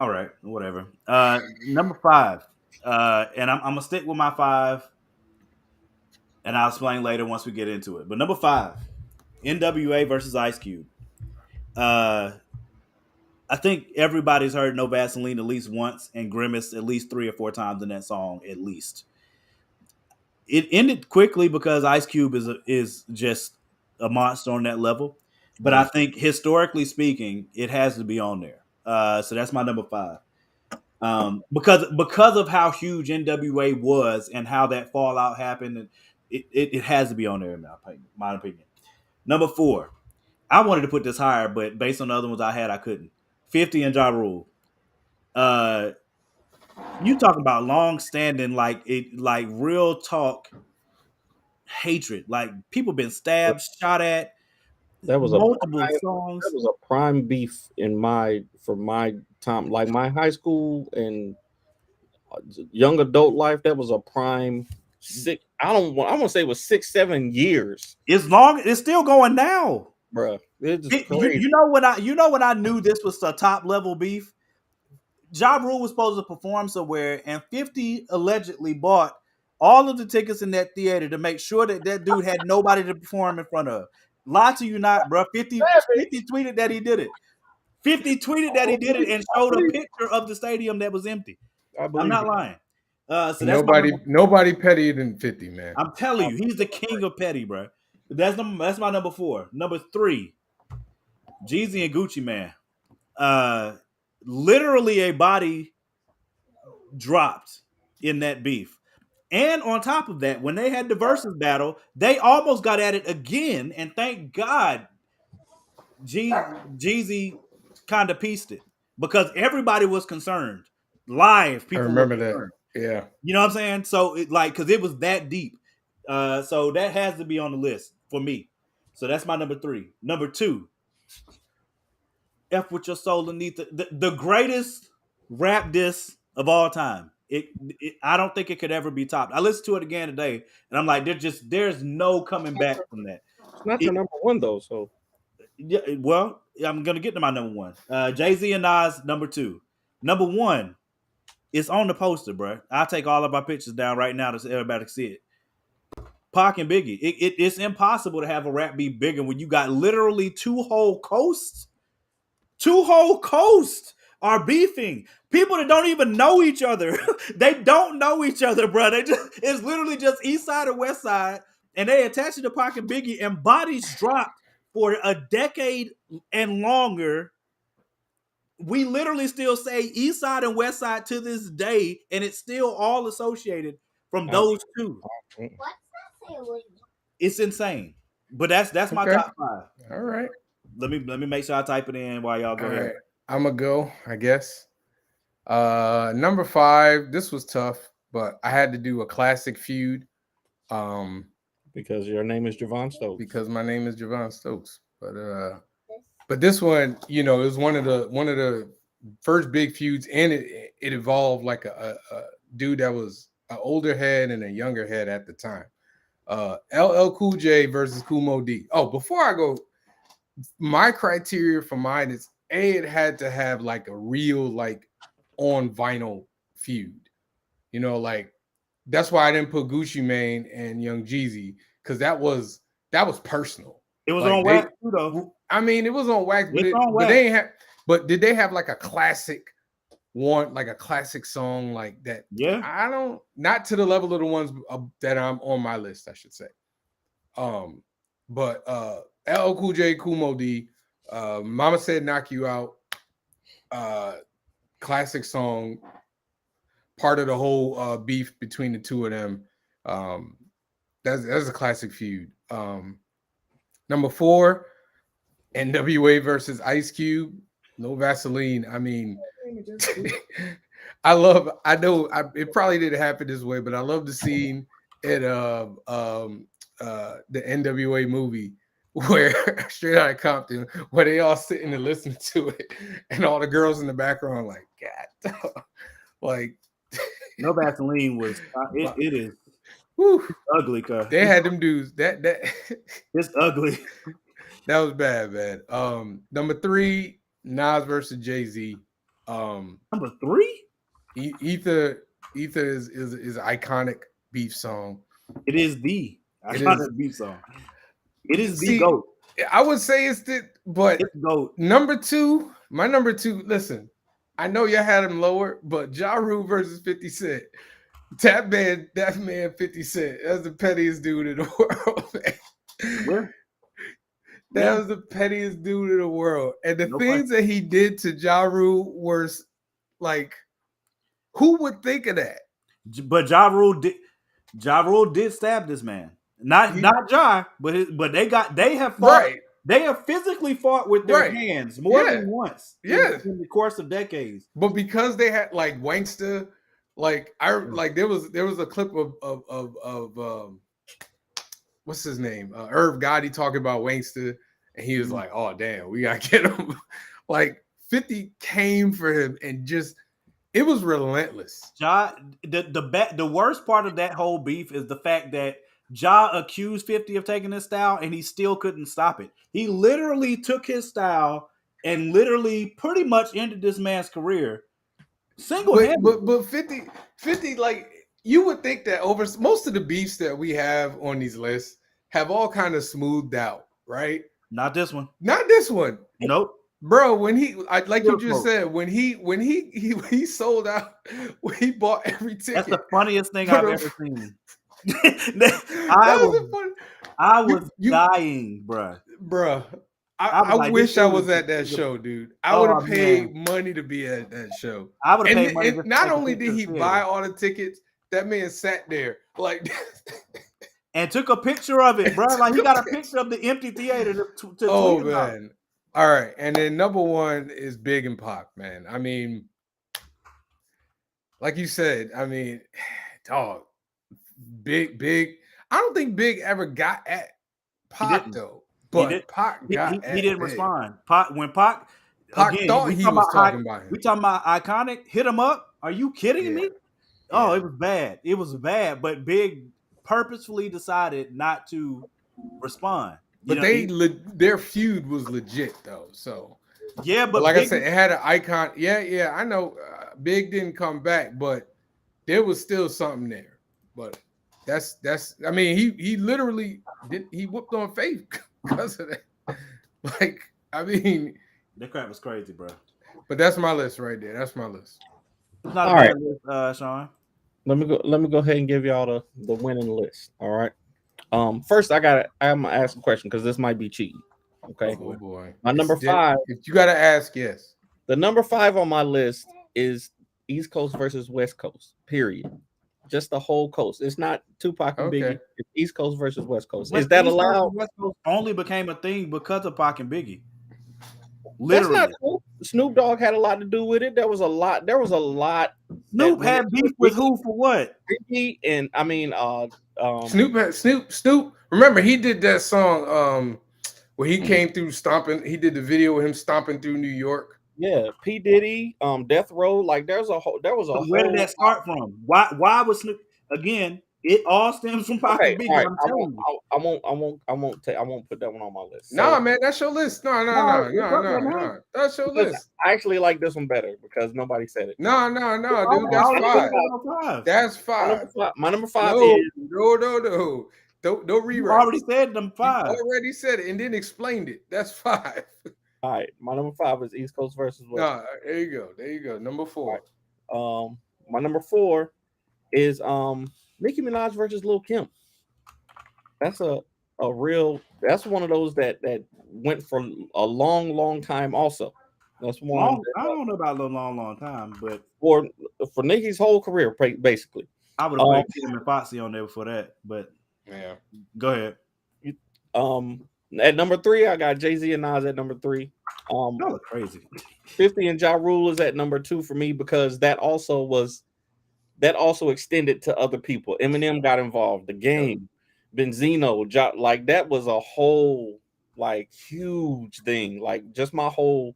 All right. Whatever. Number five. And I'm gonna stick with my five, and I'll explain later once we get into it. But number five, NWA versus Ice Cube. Uh, I think everybody's heard No Vaseline at least once and Grimace at least 3 or 4 times in that song, at least. It ended quickly because Ice Cube is just a monster on that level. But I Yeah. think historically speaking, it has to be on there. So that's my number five. Because of how huge NWA was and how that fallout happened, and it has to be on there in my opinion. Number four, I wanted to put this higher, but based on the other ones I had, I couldn't. 50 and Ja Rule. Uh, you talking about long standing, like real talk hatred. Like people been stabbed, shot at, That was a multiple prime, that songs. was a prime beef in my time, like my high school and young adult life. That was a prime six. I want to say it was 6 7 years, It's long. It's still going now. bruh. It's just You crazy. you know when I knew this was a top level beef. Ja Rule was supposed to perform somewhere, and 50 allegedly bought all of the tickets in that theater to make sure that that dude had nobody to perform in front of. Lie to you not, bro. 50 tweeted that he did it. 50 tweeted that he did it and showed a picture of the stadium that was empty. I I'm believe not it. lying. So that's my Nobody number. nobody pettier than 50, man. I'm telling you, he's the king of petty, bro. That's my number four. Number three, Jeezy and Gucci Man. Uh, Literally a body dropped in that beef. And on top of that, when they had the versus battle, they almost got at it again. And thank God Jeezy kind of pieced it because everybody was concerned. Live, I people were remember that. concerned. Yeah. You know what I'm saying? So because it was that deep. So that has to be on the list for me. So that's my number three. Number two, F with your soul beneath the greatest rap diss of all time. I don't think it could ever be topped. I listened to it again today, and I'm like, there's no coming back from that. It's not your It, number one though, so yeah, well, I'm gonna get to my number one. Jay Z and Nas, number two. Number one, it's on the poster, bro. I'll take all of my pictures down right now so everybody can see it. Pac and Biggie. It's impossible to have a rap be bigger when you got literally two whole coasts are beefing. People that don't even know each other. They don't know each other, bro. It's literally just East Side and West Side, and they attach it to Pac and Biggie, and bodies dropped for a decade and longer. We literally still say East Side and West Side to this day, and it's still all associated from I, those two. mm, It's insane. But that's my Okay. top five. All right. Let me make sure I type it in while y'all All go ahead. right. I'm gonna go, I guess. Number 5. This was tough, but I had to do a classic feud. Because your name is Javon Stokes. Because my name is Javon Stokes. But this one, it was one of the first big feuds, and it evolved like a dude that was an older head and a younger head at the time. LL Cool J versus Kool Moe Dee. Oh, before I go, my criteria for mine is it had to have like a real like on vinyl feud. Like that's why I didn't put Gucci Mane and Young Jeezy, because that was personal. It was like on wax too, though. I mean, it was on wax, It's on but wax. they ain't have. But did they have like a classic one, like a classic song like that? Yeah. I don't, not to the level of the ones that I'm on my list, I should say. But LL Cool J, Kool Moe Dee, Mama Said Knock You Out, classic song, part of the whole beef between the two of them. That's a classic feud. Number 4, NWA versus Ice Cube. No Vaseline. I mean, I know it probably didn't happen this way, but I love the scene in the NWA movie where Straight Outta Compton, where they all sitting and listening to it, and all the girls in the background like, God, like No Vaseline was it is ugly, cuz. They had them dudes that It's ugly. That was bad, man. Number 3, Nas versus Jay-Z. Number 3? Ether is iconic beef song. It is the iconic beef song. It is the GOAT. I would say it's but it's GOAT. Number 2, my number 2, listen, I know y'all had him lower, but Ja Rule versus 50 Cent. That man 50 Cent, that's the pettiest dude in the world, man. Where? That was the pettiest dude in the world. And the things that he did to Ja Rule were like, who would think of that? But Ja Rule did stab this man. Not Ja, but they have fought. Right. They have physically fought with their hands more than once. In the course of decades. But because they had like Wankster, like there was a clip of what's his name? Irv Gotti talking about Wankster, and he was like, "Oh damn, we gotta get him." Like 50 came for him, and just it was relentless. Ja, the worst part of that whole beef is the fact that Ja accused 50 of taking his style, and he still couldn't stop it. He literally took his style and literally pretty much ended this man's career. But 50, like you would think that over most of the beefs that we have on these lists have all kind of smoothed out, right? Not this one. Not this one. Nope. Bro, when like you just said, when he sold out, when he bought every ticket. That's the funniest thing I've ever seen. I was dying, bro. I wish I was at that show, dude. I would have paid money to be at that show. I would have paid money. And not only did he buy all the tickets, that man sat there like and took a picture of it, bro. Like he got a picture of the empty theater to oh man. All right, and then number 1 is Big and Pac, man. I mean, like you said, I mean, dog, Big. I don't think Big ever got at Pac though. But Pac got he didn't respond. Pac again, thought he was talking about him. We talking about iconic. Hit him up. Are you kidding me? Oh, it was bad. It was bad. But Big purposefully decided not to respond. But their feud was legit though. So yeah, but like I said, it had an icon. Yeah. I know Big didn't come back, but there was still something there. But that's. I mean, he literally he whooped on Faith because of that. Like, I mean, that crap was crazy, bro. But that's my list right there. That's my list. It's not a bad list, Sean. Let me go ahead and give y'all the winning list. All right. First I'm gonna ask a question because this might be cheating. Okay. Oh boy. My number 5. If you gotta ask, yes. The number 5 on my list is East Coast versus West Coast. Period. Just the whole coast. It's not Tupac and Biggie. It's East Coast versus West Coast. Is that allowed? West Coast only became a thing because of Pac and Biggie. Literally. That's not true. Snoop Dogg had a lot to do with it. There was a lot. There was a lot that Snoop went had into beef it. with who for what? Biggie and I mean, um, Snoop. Remember, he did that song where he mm, came through stomping. He did the video with him stomping through New York. yeah, P Diddy, Death Row. Like there was a So where did whole that start from? Why was Snoop again? It all stems from okay. Pocket All Biggie. right, I'm telling you. I won't put that one on my list. So Nah, man, that's your list. No, no, No, no, it's no, up there no, now. no. That's your because list. I actually like this one better because nobody said it. No, no, no, I dude. That's already My number said five. it five. was on five. That's five. My number five No, is no, no, no. Don't You already rewrites. said them You five. already said it and then explained it. That's five. all right. My number five is East Coast versus West Nah, there you go. There you go. Number four. Coast. My number four is Nicki Minaj versus Lil Kim. That's a real. That's one of those that went for a long time. Also, that's one Long. I that, don't know about a long time, but for Nicki's whole career, basically. I would have Um, put Kim and Foxy on there before that. But Yeah. go ahead. um, at number three, I got Jay Z and Nas at number three. Um, Y'all are crazy. 50 and Ja Rule is at number two for me because that also extended to other people. Eminem got involved, the game, Benzino, like that was a whole like huge thing. Like just my whole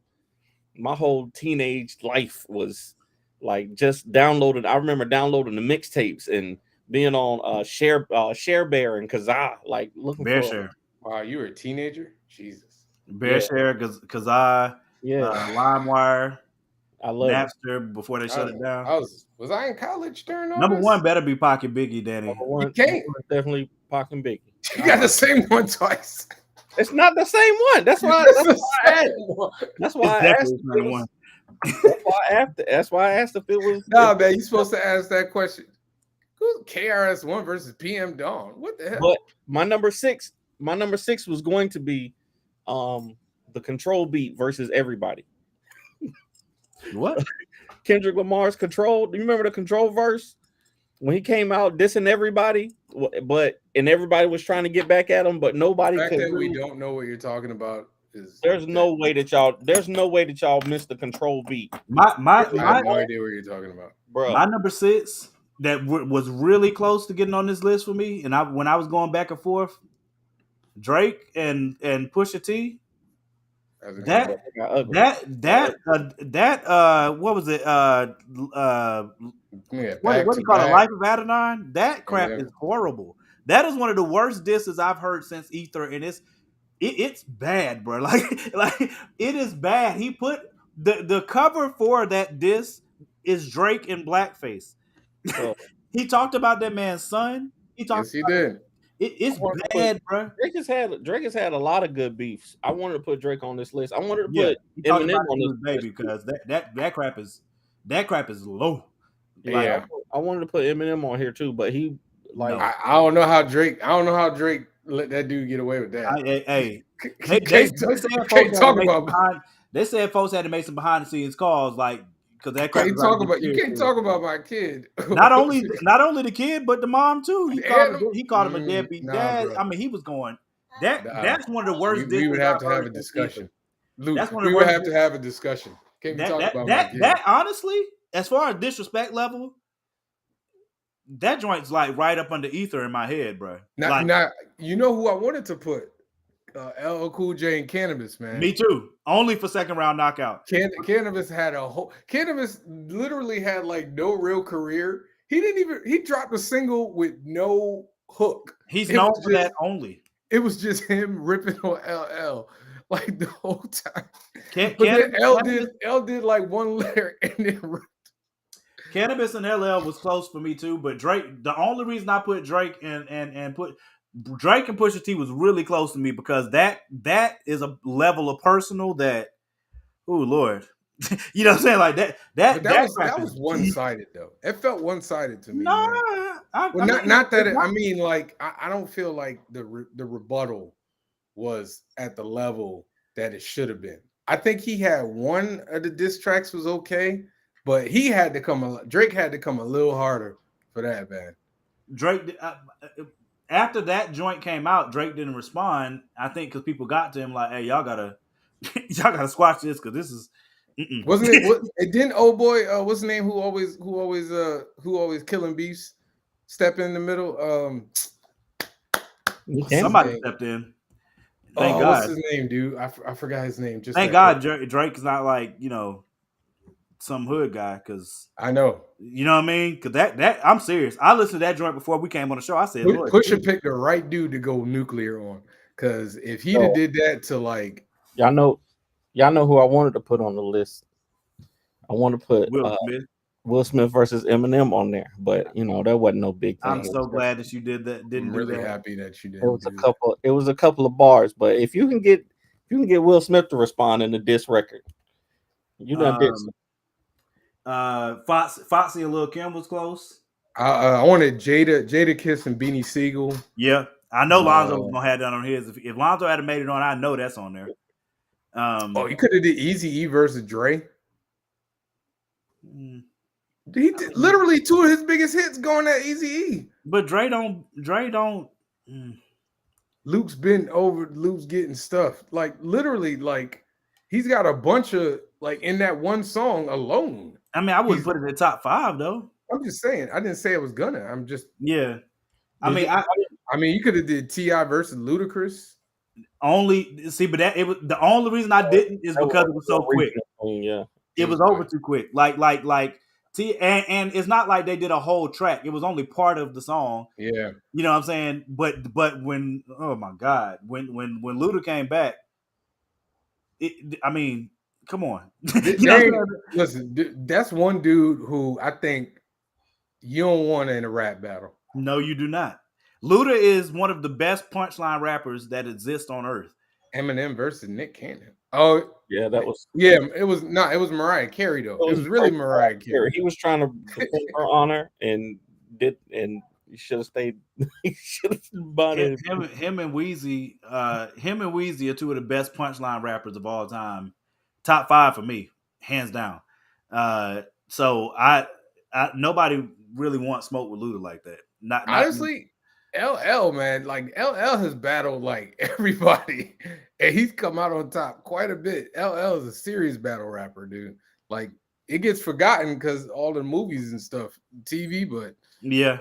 teenage life was like just downloaded. I remember downloading the mixtapes and being on Share Bear and Kazaa, like looking Bear for Share. Wow, you were a teenager? Jesus. Bear yeah, Share, because I yeah. LimeWire, I love it. Napster before they shut it down. Was I in college during all Number this? one better be Pocket Biggie, Danny. You Number can't. one is definitely Pac and Biggie. You got the same one twice. It's not the same one. That's why. It's That's the why I asked. same one. That's It's why I asked definitely if number it one. was. That's why I asked. That's why I asked if it was. Nah, man, you're supposed to ask that question. Who's KRS-One versus PM Dawn? What the hell? But my number six was going to be, the Control beat versus everybody. What? Kendrick Lamar's Control. Do you remember the Control verse when he came out dissing everybody? But and everybody was trying to get back at him, but nobody The fact could. that we Really, don't know what you're talking about is there's no way that y'all. There's no way that y'all missed the Control beat, My my I have my no idea what you're talking about. bro. my number six that was really close to getting on this list for me, and when I was going back and forth, Drake and Pusha T. As an That ego. Got ugly. what was it? Yeah, What back do to you call it? back. Life of Adonai? That crap Yeah. is horrible. That is one of the worst disses I've heard since Ether, and it's bad, bro. Like it is bad. He put the cover for that diss is Drake in blackface. So He talked about that man's son. He talked Yes, he did. it's I wanted to put bad, bro. Drake has had a lot of good beefs. I wanted to put Drake on this list. I wanted to Yeah, put he talked Eminem about on it to this his baby list too. because that crap is low. Like Yeah. I wanted to put Eminem on here too, but he like no. I don't know how Drake. I don't know how Drake let that dude get away with that. Hey, You can't, they said you folks can't had to talk make some about. behind. They said folks had to make some behind the scenes calls, like because that crap is Can't about to talk get about. You serious. can't talk about my kid. Not only the kid, but the mom too. And He called him a deadbeat nah, dad. bro. I mean, he was going. Nah. That's one of the worst We would disses have I've to have heard a since Ether. discussion, Luke. That's one of We the would worst. have to have a discussion. Can't be That talking that about my that kid. that honestly, as far as disrespect level, that joint's like right up under Ether in my head, bro. Like Not. You know who I wanted to put? LL Cool J and Cannabis, man. me too. Only for second round knockout. Cannabis had a whole. Cannabis literally had like no real career. He didn't even. He dropped a single with no hook. He's It known was for just. that only. It was just him ripping on LL like the whole time. Can, But then cannabis, L did like one lyric and then Cannabis and LL was close for me too, but Drake. The only reason I put Drake and put Drake and Pusha T was really close to me because that is a level of personal that, oh Lord, you know what I'm saying? Like that but that crap that is was one sided though. It felt one sided to me, no. man. Well, I mean, not that it's I not, mean, like I don't feel like the rebuttal was at the level that it should have been. I think he had one of the diss tracks was okay, but he had to come. Drake had to come a little harder for that, man. Drake. After that joint came out, Drake didn't respond. I think because people got to him like, "Hey, y'all gotta squash this because Mm-mm. Wasn't it? What it didn't? Oh boy, what's his name? Who always killing beefs? Step in the middle. What's Him? his Somebody name? stepped in. Thank Oh, what's God. his name, dude? I forgot his name just Thank that quick. God Drake's not like, some hood guy, because I know. you know what I mean? Because that I'm serious. I listened to that joint before we came on the show. I said, Lord Pusha Jesus. picked the right dude to go nuclear on. Because if he'd have So did that to like, y'all know, y'all know who I wanted to put on the list. I want to put Will Smith. Will Smith versus Eminem on there, but that wasn't no big I'm thing. It was so just glad that you didn't I'm do really that. happy that you it didn't was a do that. couple. It was a couple of bars, but if you can get Will Smith to respond in the diss record, you done did. Um Foxy and Lil Kim was close. I wanted Jada Kiss and Beanie Siegel. Yeah. I know Lonzo was Uh, gonna have that on his. If Lonzo had made it on, I know that's on there. oh, you could have did Easy E versus Dre. Mm, He I did mean, literally two of his biggest hits going at Easy E. but Dre don't. mm. Luke's getting stuff. Like literally, like he's got a bunch of like in that one song alone. I mean, I wouldn't He's put it in the top 5 though. I'm just saying, I didn't say I was gonna. I'm just Yeah. I Did mean, you? I mean you could have did T.I. versus Ludacris. only see, but that it was the only reason I didn't is That was because it was a so quick. regional thing, yeah. It was Okay. over too quick. Like and it's not like they did a whole track. It was only part of the song. Yeah. You know what I'm saying? But when, oh my God, when Luda came back, I mean, come on. You know what I'm saying? Listen, that's one dude who I think you don't want in a rap battle. No, you do not. Luda is one of the best punchline rappers that exist on earth. Eminem versus Nick Cannon. Oh, Yeah, that was. yeah, it was not. It was Mariah Carey though. It It was was really Mariah Carey. Carey. He was trying to defend her honor and he should have stayed. He should have bought it. Him and Wheezy, are two of the best punchline rappers of all time. Top 5 for me, hands down. So I nobody really wants smoke with Luda like that. Not Honestly, LL man, like LL has battled like everybody, and he's come out on top quite a bit. LL is a serious battle rapper, dude. Like it gets forgotten because all the movies and stuff, TV, but yeah.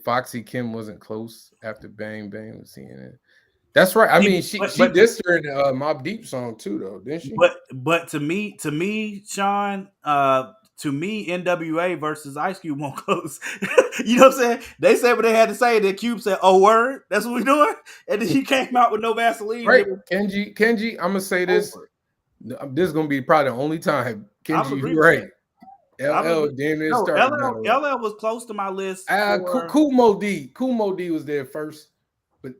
Foxy Kim wasn't close after Bang Bang was seeing it. That's right. I mean, she but dissed her in Mobb Deep song too, though, didn't she? but to me, Sean, to me, NWA versus Ice Cube won't close. You know what I'm saying? They said what they had to say. Then Cube said, "Oh, word, that's what we're doing." And then he came out with no Vaseline. Right, It was Kenji. I'm gonna say this. over. This is gonna be probably the only time. I would Kenji, agree you're with right. that. I would LL agree. damn near No, started LL battle rap. LL was close to my list for. Kumo D was there first, but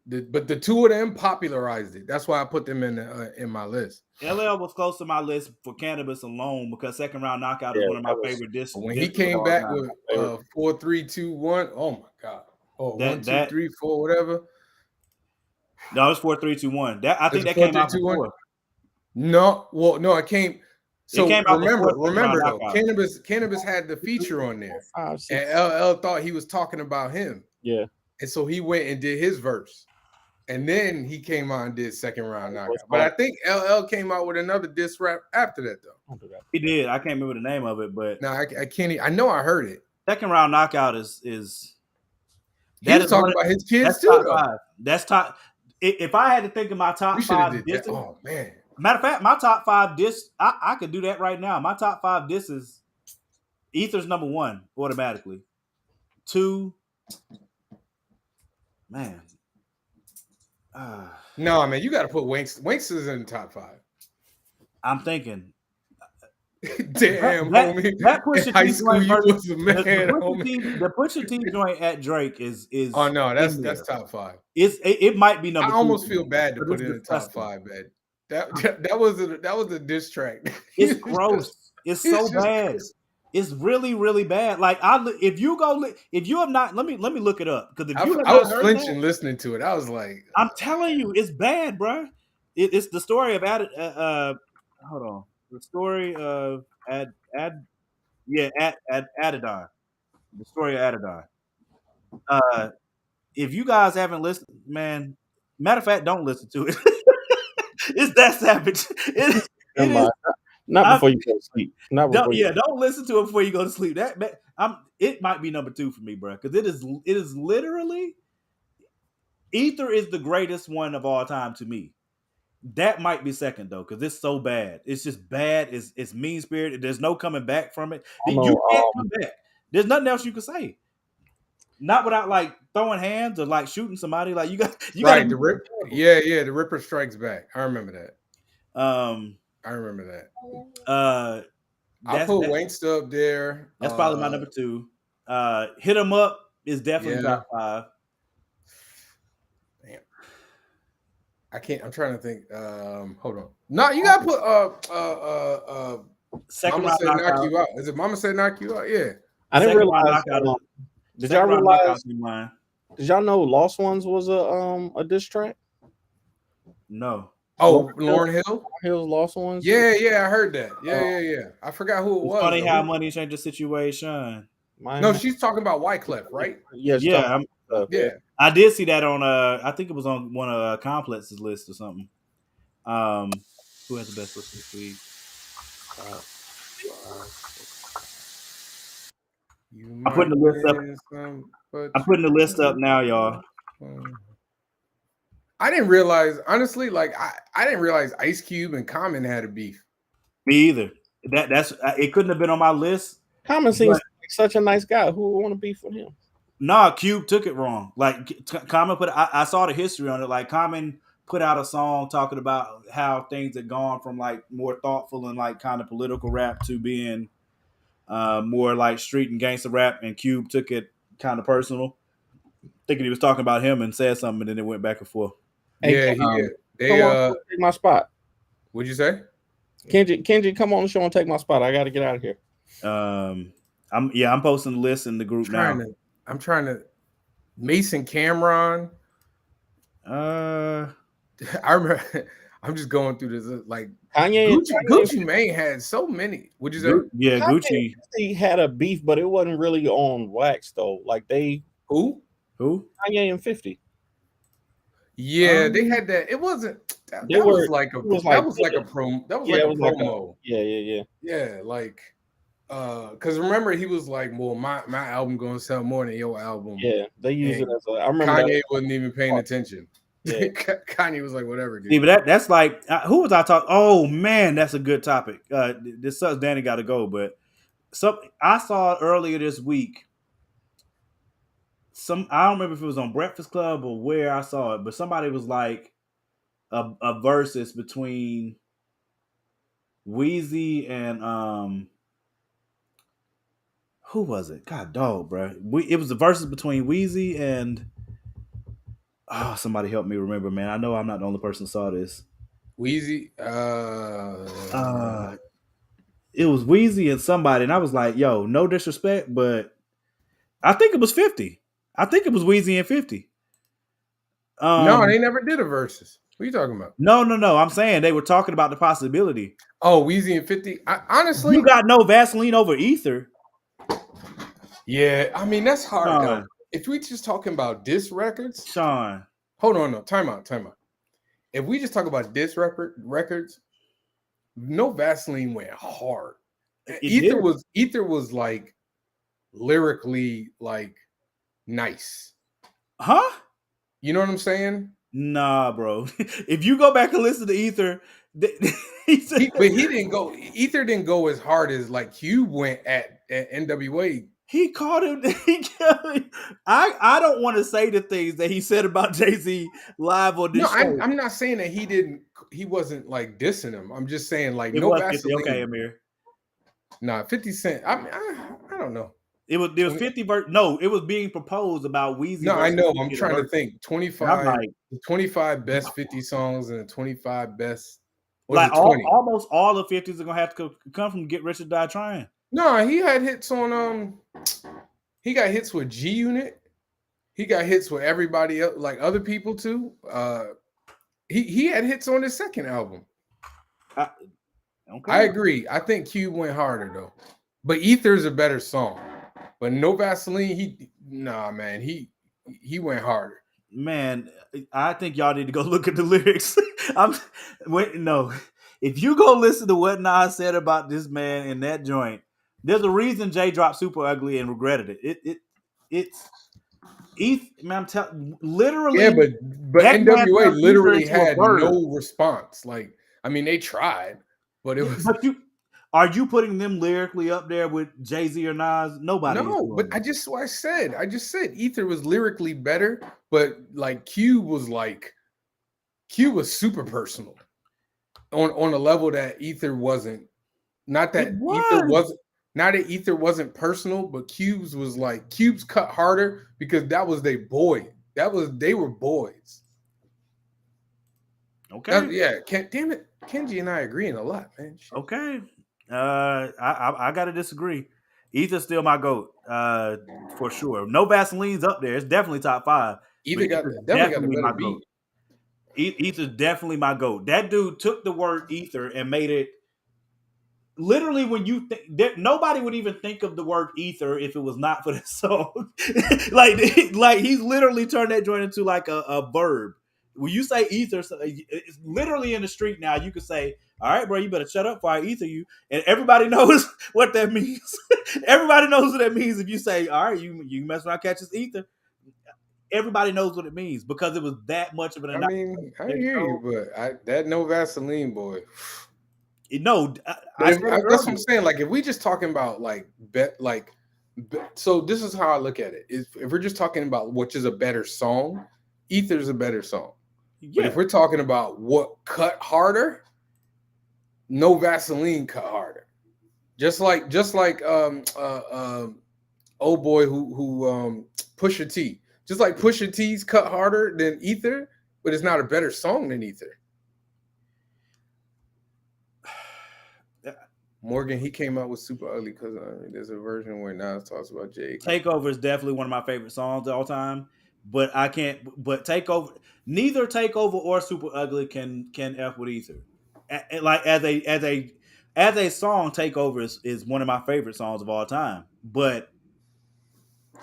the two of them popularized it. That's why I put them in my list. LL was close to my list for Cannabis alone because Second Round Knockout is Yeah, one of my that was favorite But when he discs of came all back time. with my favorite. 4, 3, 2, 1, oh my god, or 1, That 2, that 3, 4, whatever. no, it's 4, 3, 2, 1. That I Is think it that 4, came 3, out 2, 1? before. No, well, no, it came. It So came out before Second Round remember though, Knockout. Cannabis had the feature on there, 5, 6. and LL thought he was talking about him, Yeah. and so he went and did his verse, and then he came out and did Second Round What's Knockout. But I called- think LL came out with another diss rap after that though. Don't do that. He did. I can't remember the name of it, but Now I can't. I know I heard it. Second Round Knockout is He that was is one talking of, about his kids that's too top though. 5. That's top. If I had to think of my top We should have 5 did that. disses, Oh man, matter of fact, my top 5 diss, I could do that right now. My top 5 disses, Ether's number 1 automatically. 2, man. no man, you got to put Winks. Winks is in the top 5. I'm thinking Damn, that homie. that In Pusha high T school, joint you versus was a man, homie. the Pusha T joint at Drake is Oh no, in that's there. top 5. It might be I number 2. almost feel bad to but put it's it in the top disgusting. 5, man. That was a diss track. It's gross. It's so bad. It's really, really bad. Like if you have not, let me look it up because if you have I not was heard flinching that, listening to it. I was like, I'm telling you, it's bad, bro. It's the story of hold on, the story of Adidon, the story of Adidon. If you guys haven't listened, man, matter of fact, don't listen to it. It's that savage. It Never is. mind. Not I before you go to sleep. Not don't. before you. Yeah, don't listen to it before you go to sleep. I'm. It might be number 2 for me, bro, because it is. It is literally. Ether is the greatest one of all time to me. That might be second though, because it's so bad. It's just bad. It's mean spirited. There's no coming back from it. I don't You know. can't come back. There's nothing else you can say. Not without like throwing hands or like shooting somebody. Like you got to Right, be the very rip. careful. Yeah, the Ripper Strikes Back. I remember that. Um. I remember that. Uh. I That's put that. Wangsta up there. That's probably my number 2. Hit 'em up is definitely Yeah. top 5. Damn. I can't. I'm trying to think. Hold on. No, you gotta put Second Mama round Said Knock knockout. You Out. Is it Mama Said Knock You Out? Yeah. I didn't Second round realize. knockout. Did y'all Second round realize? knockout in mine. Did y'all know Lost Ones was a diss track? No. Oh, Lauryn Hill. Hill's Lost Ones. Yeah, I heard that. Yeah. I forgot who it It's was. funny though. how money changed the situation. No, she's talking about Wyclef, right? Yes. Yeah, Yeah. I did see that on I think it was on one of Complex's list or something. Who has the best list this week? I'm putting the list up. I'm putting the list up now, y'all. I didn't realize, honestly, like I didn't realize Ice Cube and Common had a beef. Me either. That's it. Couldn't have been on my list. Common seems like such a nice guy. Who would want to beef with him? Nah, Cube took it wrong. Like Common put. I saw the history on it. Like Common put out a song talking about how things had gone from like more thoughtful and like kind of political rap to being more like street and gangster rap, and Cube took it kind of personal, thinking he was talking about him and said something, and then it went back and forth. Yeah, he did. They take my spot. What'd you say? Kenji, come on the show and take my spot. I got to get out of here. I'm posting the list in the group now. I'm trying to Mason Cameron. I remember. I'm just going through this. Like Kanye, Gucci Mane had so many. Would you say? Yeah, Kanye Gucci had a beef, but it wasn't really on wax though. Like they who Kanye and 50. Yeah, they had that. It wasn't. That was like a promo. That was like a promo. Yeah, like. Because remember he was like, well, my album gonna sell more than your album. Yeah, they use it as a. I remember Kanye wasn't even paying attention. Yeah. Kanye was like, whatever, dude. See, but that's like who was I talking? Oh man, that's a good topic. This sucks. Danny got to go, but I saw earlier this week. I don't remember if it was on Breakfast Club or where I saw it, but somebody was like a versus between Wheezy and who was it? God dog, bro. It was a versus between Wheezy and somebody help me remember, man. I know I'm not the only person who saw this. Wheezy. It was Wheezy and somebody, and I was like, yo, no disrespect, but I think it was 50. I think it was Wheezy and 50. No, they never did a versus. What are you talking about? No. I'm saying they were talking about the possibility. Oh, Wheezy and 50. Honestly, you got no Vaseline over Ether. Yeah, I mean that's hard. Though. If we just talking about diss records, Sean, hold on, no, time out. If we just talk about diss records, no Vaseline went hard. Ether was like lyrically like nice. Huh? You know what I'm saying? Nah, bro. If you go back and listen to Ether, Ether didn't go as hard as like Cube went at NWA. He called him. I don't want to say the things that he said about Jay-Z live on this show. I'm not saying that he wasn't like dissing him. I'm just saying like it no was Vaseline. 50, okay, Amir. Nah, 50 Cent. I don't know. There was 50 no, it was being proposed about Weezy. No, I know. I'm trying to think. 25 best 50 songs and 25 best. Like almost all the 50s are gonna have to come from Get Rich or Die Trying. No, he had hits on he got hits with G Unit. He got hits with everybody else, like other people too. He had hits on his second album. I agree. I think Cube went harder though. But Ether's a better song. But no Vaseline, he went harder. Man, I think y'all need to go look at the lyrics. I'm wait, no. If you go listen to what Nas said about this man in that joint, there's a reason Jay dropped Super Ugly and regretted it. It's man, Yeah, literally but that man NWA turned Ether literally into a had bird. no response. Like, I mean, they tried, but it Yeah, was but are you putting them lyrically up there with Jay-Z or Nas? Nobody is no. But doing that. I just said Ether was lyrically better, but like Q was super personal on a level that Ether wasn't. Not It that Ether was. wasn't not that Ether wasn't personal, but Cubes was like Cubes cut harder because that was their boy. They were boys. Okay. Yeah, damn it, Kenji and I agreeing a lot, man. Shit. Okay. I gotta disagree. Ether's still my goat. For sure. No Vaseline's up there. It's definitely top five. But Ether Ether's definitely got a definitely better my goat. beat. Ether's definitely my goat. That dude took the word ether and made it literally when you think nobody would even think of the word ether if it was not for this song. like he's literally turned that joint into like a verb. When you say ether, it's literally in the street now. You could say, "All right, bro, you better shut up before I ether you," and everybody knows what that means. Everybody knows what that means if you say, "All right, you mess around, catch this ether." Everybody knows what it means because it was that much of an I announcement. mean, I hear you, but that no Vaseline boy. No, But I said it that's what I'm earlier. saying. Like, if we just talking about so this is how I look at it. If we're just talking about which is a better song, Ether's a better song. But if Yeah, we're talking about what cut harder, no Vaseline cut harder. Oh boy who Pusha T. Just like Pusha T's cut harder than Ether, but it's not a better song than Ether. Morgan, he came out with Super Ugly because there's a version where Nas talks about Jake. Takeover is definitely one of my favorite songs of all time. But I can't. But Takeover, neither Takeover or Super Ugly can f with Ether. Like as a song, Takeover is one of my favorite songs of all time. But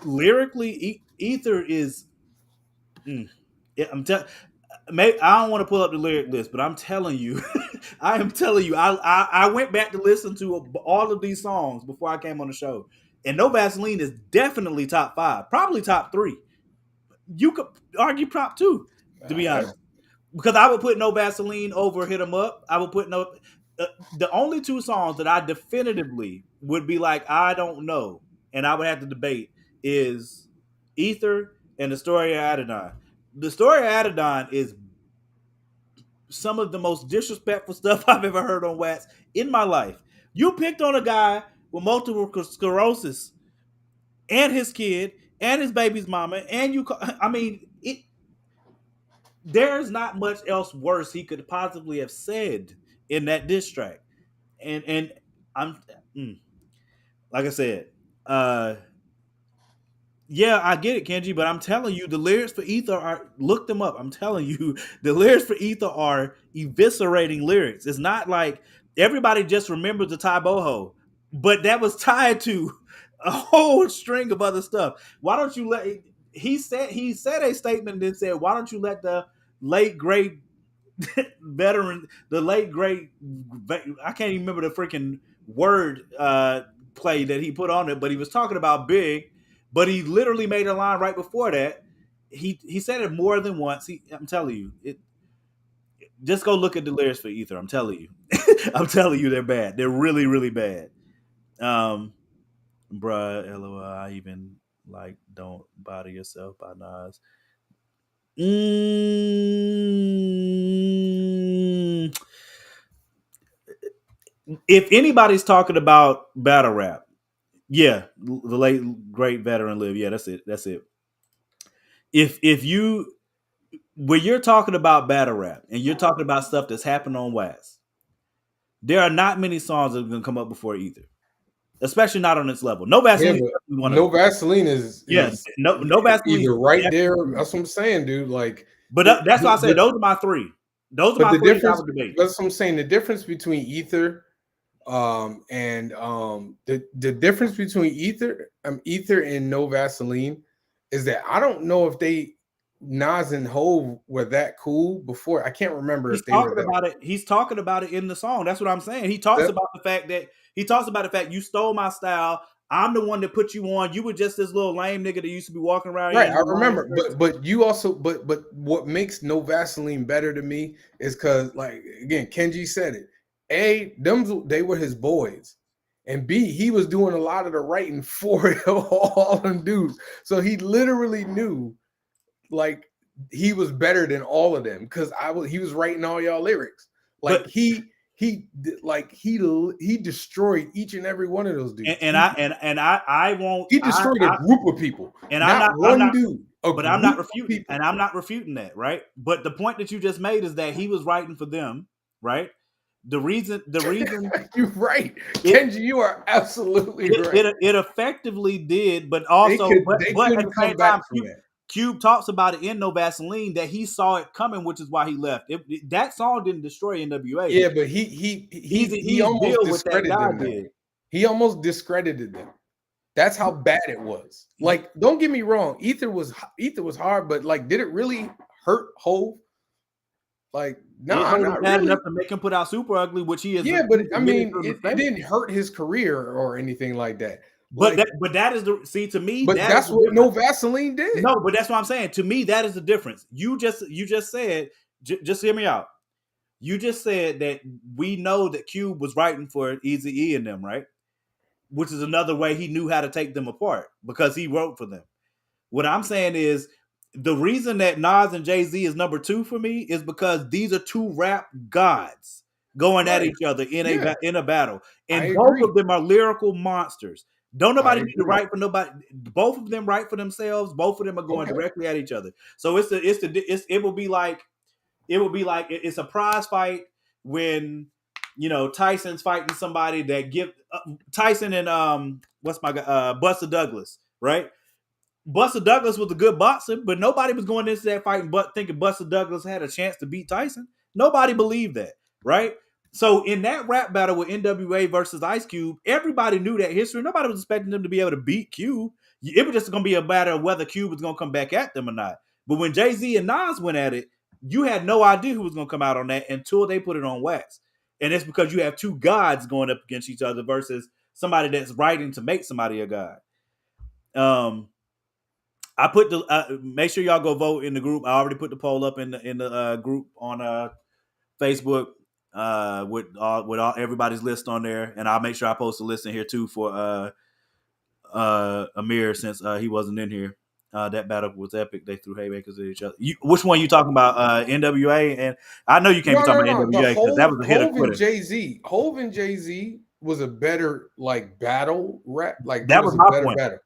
lyrically, Ether is. Mm, yeah, maybe I don't want to pull up the lyric list, but I'm telling you, I am telling you, I went back to listen to all of these songs before I came on the show, and No Vaseline is definitely top five, probably top three. You could argue top two, to be honest, because I would put No Vaseline over Hit 'Em Up. I would put no. The only two songs that I definitively would be like I don't know, and I would have to debate is Ether and The Story of Adidon. The Story of Adidon is some of the most disrespectful stuff I've ever heard on Wax in my life. You picked on a guy with multiple sclerosis and his kid and his baby's mama, and I mean, there's not much else worse he could possibly have said in that diss track. And I'm like I said, uh yeah, I get it, Kenji, but I'm telling you, the lyrics for Ether are look them up. I'm telling you, the lyrics for Ether are eviscerating lyrics. It's not like everybody just remembers the Ty Boho, but that was tied to a whole string of other stuff. Why don't you let he said a statement that said, why don't you let the late great veteran, the late great, I can't even remember the freaking word play that he put on it, but he was talking about Big, but he literally made a line right before that. He said it more than once. I'm telling you, just go look at the lyrics for Ether. I'm telling you, I'm telling you, they're bad. They're really, really bad. Um, bruh, lol. I even like "Don't Bother Yourself" by Nas. Mm, if anybody's talking about battle rap, yeah, the late great veteran Liv. Yeah, that's it. That's it. If you when you're talking about battle rap and you're talking about stuff that's happened on Wax, there are not many songs that are gonna come up before either, especially not on this level. No Yeah, Vaseline is but definitely one of no them. Vaseline Yeah, is no Vaseline either is right there. definitely one of That's what I'm saying, dude. Like, them. But that's why I say those are my three. Those are but my the three that I difference. would debate. That's what I'm saying. The difference between Ether, and the difference between Ether and No Vaseline is that I don't know if they Nas and Hove were that cool before. I can't remember He's if they were talking that. about it. He's talking about it in the song. That's what I'm saying. He talks about the fact you stole my style. I'm the one that put you on. You were just this little lame nigga that used to be walking around. Right, I remember. But you also but what makes No Vaseline better to me is because, like, again, Kenji said it. A, they were his boys. And B, he was doing a lot of the writing for all them dudes. So he literally knew, like, he was better than all of them because he was writing all y'all lyrics. Like, he destroyed each and every one of those dudes. I won't. He destroyed a group of people, and not one dude. But I'm not refuting, and I'm not refuting that, right? But the point that you just made is that he was writing for them, right? The reason you're right, Kenji, you are absolutely right. It effectively did, but also, but at the same time, Cube talks about it in No Vaseline that he saw it coming, which is why he left. That song didn't destroy NWA. Yeah, but he almost discredited them. He almost discredited them. That's how bad it was. Like, don't get me wrong, Ether was hard, but, like, did it really hurt Hove? Like, no, not bad really. enough to make him put out Super Ugly, which he is. Yeah, but I mean, it didn't hurt his career or anything like that. But that is to me. But that's what No Vaseline did. No, but that's what I'm saying. To me, that is the difference. You just said, just hear me out. You just said that we know that Cube was writing for Eazy-E and them, right? Which is another way he knew how to take them apart because he wrote for them. What I'm saying is the reason that Nas and Jay-Z is number 2 for me is because these are two rap gods going at each other in a battle. And both of them are lyrical monsters. Don't nobody need to write for nobody. Both of them write for themselves. Both of them are going directly at each other. So it will be like it's a prize fight when Tyson's fighting somebody that Tyson and what's my guy Buster Douglas, right? Buster Douglas was a good boxer, but nobody was going into that fight thinking Buster Douglas had a chance to beat Tyson. Nobody believed that, right? So in that rap battle with NWA versus Ice Cube, everybody knew that history. Nobody was expecting them to be able to beat Cube. It was just going to be a matter of whether Cube was going to come back at them or not. But when Jay-Z and Nas went at it, you had no idea who was going to come out on that until they put it on wax. And it's because you have two gods going up against each other versus somebody that's writing to make somebody a god. I put make sure y'all go vote in the group. I already put the poll up in the group on Facebook with all everybody's list on there, and I'll make sure I post a list in here too for Amir since he wasn't in here. That battle was epic. They threw haymakers at each other. Which one you talking about? NWA, and I know you can't be talking about NWA because that was a hit or quitter. Hove and Jay-Z was a better battle rap. Like that was my point. Battle.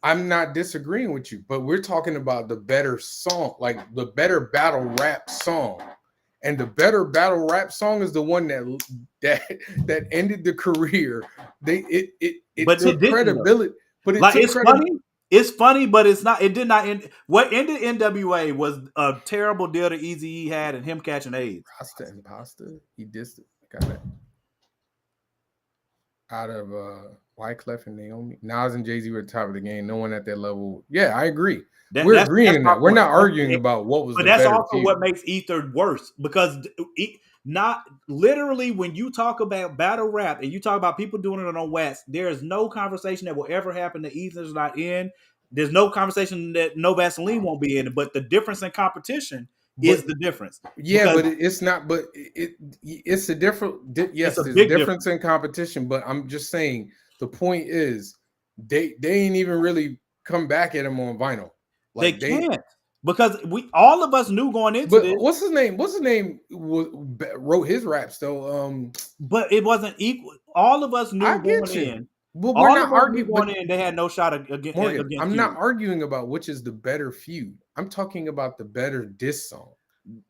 I'm not disagreeing with you, but we're talking about the better song, like the better battle rap song. And the better battle rap song is the one that ended the career. It took credibility, but it's funny. It's funny, but it's not. It did not end. What ended NWA was a terrible deal that Eazy-E had and him catching AIDS. Rasta and Pasta. He dissed it. Got that out of Wyclef and Naomi. Nas and Jay-Z were at the top of the game. No one at that level. Yeah, I agree. We're agreeing on that. We're not arguing about what was. But that's also what makes Ether worse because not literally when you talk about battle rap and you talk about people doing it on wax, there is no conversation that will ever happen that Ether's not in. There's no conversation that No Vaseline won't be in. But the difference in competition is the difference. Yeah, but it's not. But it's a different. Yes, there's a difference in competition. But I'm just saying the point is they ain't even really come back at him on vinyl. Like they can't because all of us knew going into this. What's his name? Wrote his raps though. But it wasn't equal. All of us knew going in. Well, we're not arguing going in. They had no shot against. I'm not arguing about which is the better feud. I'm talking about the better diss song,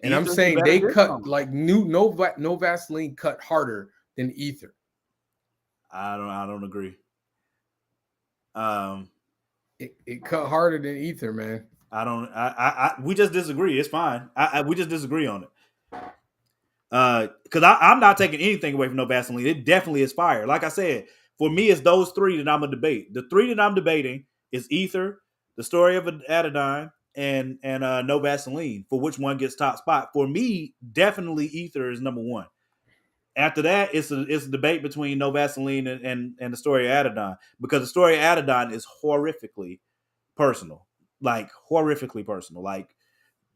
and I'm saying they cut like No Vaseline cut harder than Ether. I don't agree. It cut harder than Ether, man. We just disagree. It's fine. We just disagree on it. Because I'm not taking anything away from No Vaseline. It definitely is fire. Like I said, for me, it's those three that I'm gonna debate. The three that I'm debating is Ether, The Story of Adidine, and No Vaseline for which one gets top spot. For me, definitely Ether is number one. After that, it's a debate between No Vaseline and the story of Adidon, because the story of Adidon is horrifically personal, like horrifically personal, like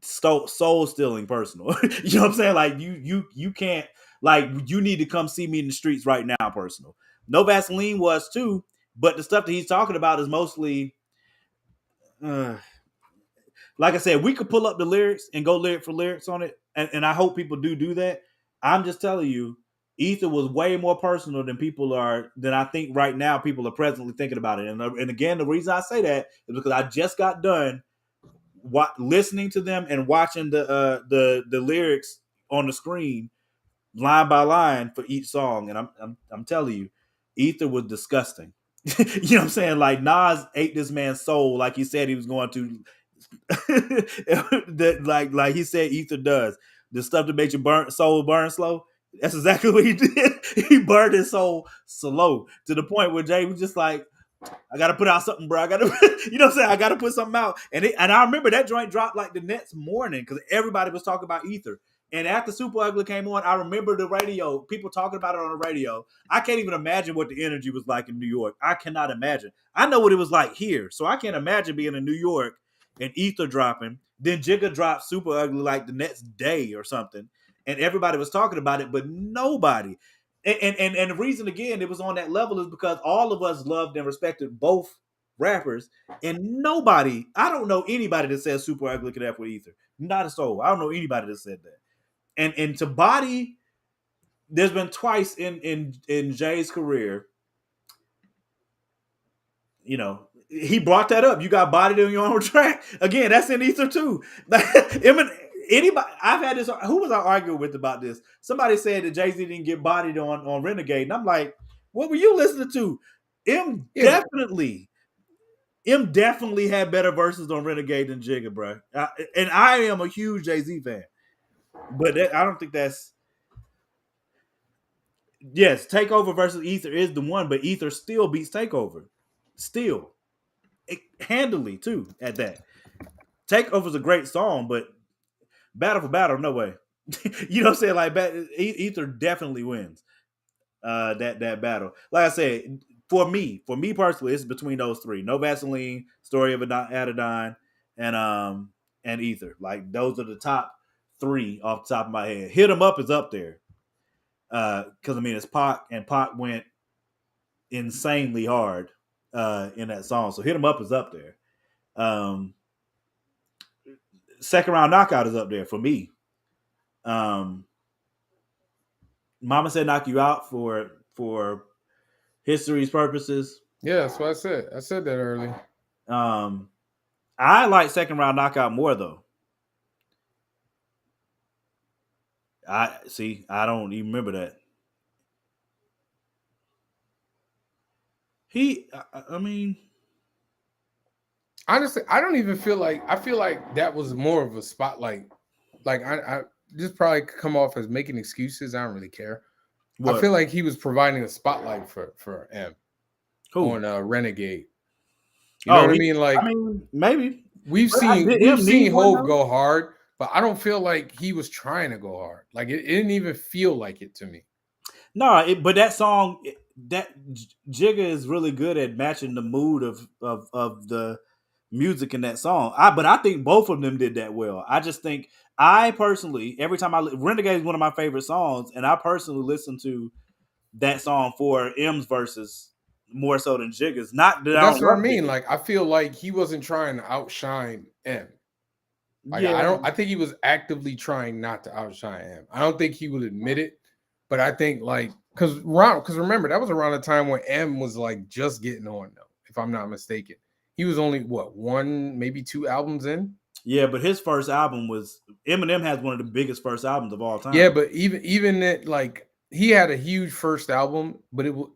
soul stealing personal. You know what I'm saying? Like you can't, like, you need to come see me in the streets right now personal. No Vaseline was too, but the stuff that he's talking about is mostly uh, like I said, we could pull up the lyrics and go lyric for lyrics on it, and I hope people do that. I'm just telling you, Ether was way more personal than I think right now people are presently thinking about it. And again, the reason I say that is because I just got done listening to them and watching the lyrics on the screen line by line for each song, and I'm telling you, Ether was disgusting. You know what I'm saying? Like Nas ate this man's soul, like he said he was going to. That like he said Ether does. The stuff that makes your soul burn slow. That's exactly what he did. He burned his soul slow to the point where Jay was just like, I gotta put out something, bro. I gotta, you know what I'm saying? I gotta put something out. And I remember that joint dropped like the next morning because everybody was talking about Ether. And after Super Ugly came on, I remember the radio, people talking about it on the radio. I can't even imagine what the energy was like in New York. I cannot imagine. I know what it was like here. So I can't imagine being in New York and Ether dropping. Then Jigga dropped Super Ugly like the next day or something. And everybody was talking about it, but nobody. And the reason again it was on that level is because all of us loved and respected both rappers, and nobody, I don't know anybody that says Super Ugly could have with Ether. Not a soul. I don't know anybody that said that. And to Body, there's been twice in Jay's career, you know, he brought that up. You got bodied on your own track. Again, that's in Ether too. Anybody, I've had this. Who was I arguing with about this? Somebody said that Jay-Z didn't get bodied on Renegade, and I'm like, what were you listening to? M Yeah, definitely, M definitely had better verses on Renegade than Jigga, bro. And I am a huge Jay-Z fan, but I don't think that's, yes. Takeover versus Ether is the one, but Ether still beats Takeover, still handily too. At that, Takeover's a great song, but Battle for Battle, no way. You know what I'm saying? Like Ether definitely wins that battle. Like I said, for me personally, it's between those three: No Vaseline, Story of Adidon, and Ether. Like those are the top three off the top of my head. Hit 'em Up is up there because I mean it's Pac, and Pac went insanely hard in that song. So Hit 'Em Up is up there. Um, Second Round Knockout is up there for me. Um, Mama Said Knock You Out for history's purposes. yeah, that's what I said. I said that earlier. Um, I like Second Round Knockout more though. I see. I don't even remember that. I mean, Honestly, I don't even feel like I feel like that was more of a spotlight. Like I just probably come off as making excuses. I don't really care. I what? feel like he was providing a spotlight for M Who? on Renegade. You know Oh, what I mean? I Like mean, maybe. we've But seen did we've him need seen one Hove though? go hard, but I don't feel like he was trying to go hard. Like it didn't even feel like it to me. No, but that song, that Jigga is really good at matching the mood of the music in that song. But I think both of them did that well. I just think I personally, every time Renegade is one of my favorite songs, and I personally listen to that song for M's verses more so than Jigga's. Not that But I that's don't what I love mean. Jigga. Like I feel like he wasn't trying to outshine M. Like I Yeah, don't. I think he was actively trying not to outshine him. I don't think he would admit it, but I think like because remember that was around the time when M was like just getting on though, if I'm not mistaken. He was only what one maybe two albums in. yeah, but his first album was Eminem has one of the biggest first albums of all Yeah, time. but even that like he had a huge first album, but it was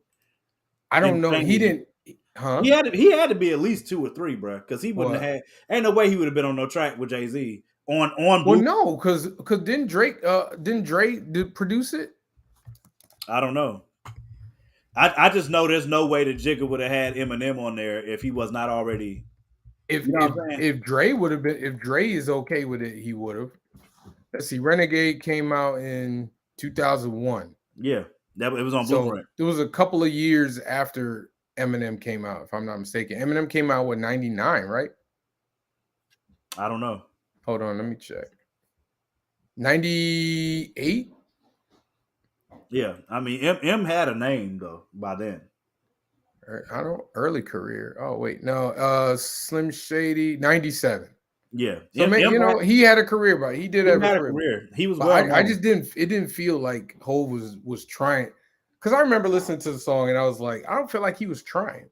I don't know. He Insanely. didn't. Huh? He had to be at least two or three, bro, because he wouldn't have What? had. Ain't no way he would have been on no track with Jay-Z on Well, Blue. no, because didn't Drake produce it? I don't know. I just know there's no way that Jigga would have had Eminem on there if he was not already. If You know if what I'm saying? if Dre would have been, if Dre is okay with it, he would have. Let's see, Renegade came out in 2001. Yeah, that it was on So Blueprint. it was a couple of years after Eminem came out, if I'm not mistaken. Eminem came out with 99, right? I don't know. Hold on, let me check. 98? Yeah, I mean, M had a name though by then. I don't early career. Oh, wait, no. Slim Shady, 97. Yeah, So man, he had a career, but he did M have a had a career. career. He was But well I known. just didn't feel like Hov was trying. Because I remember listening to the song and I was like, I don't feel like he was trying.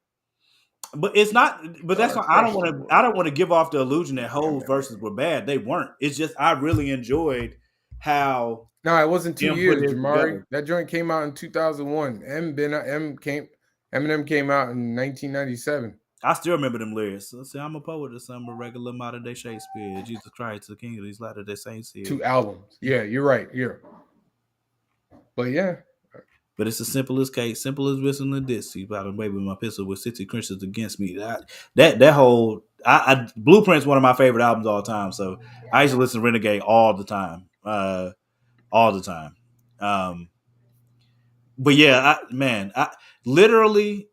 But it's not. But that's why Dark I don't want to. vegetable. I don't want to give off the illusion that Yum, Hoes yum, verses yum. were bad. They weren't. It's just I really enjoyed how No, it wasn't 2 M put years, it Jamari. together. That joint came out in 2001. Eminem came out in 1997. I still remember them lyrics. I say I'm a poet of some regular modern day Shakespeare. Jesus Christ, the King of these latter day saints here. 2 albums. Yeah, you're right. Yeah. But yeah. But it's as simple as cake, simple as whistling a ditsy. By the way, with my pistol with 60 Christians against me. That whole Blueprint's one of my favorite albums of all time. So I used to listen to Renegade all the time. All the time. But yeah, I literally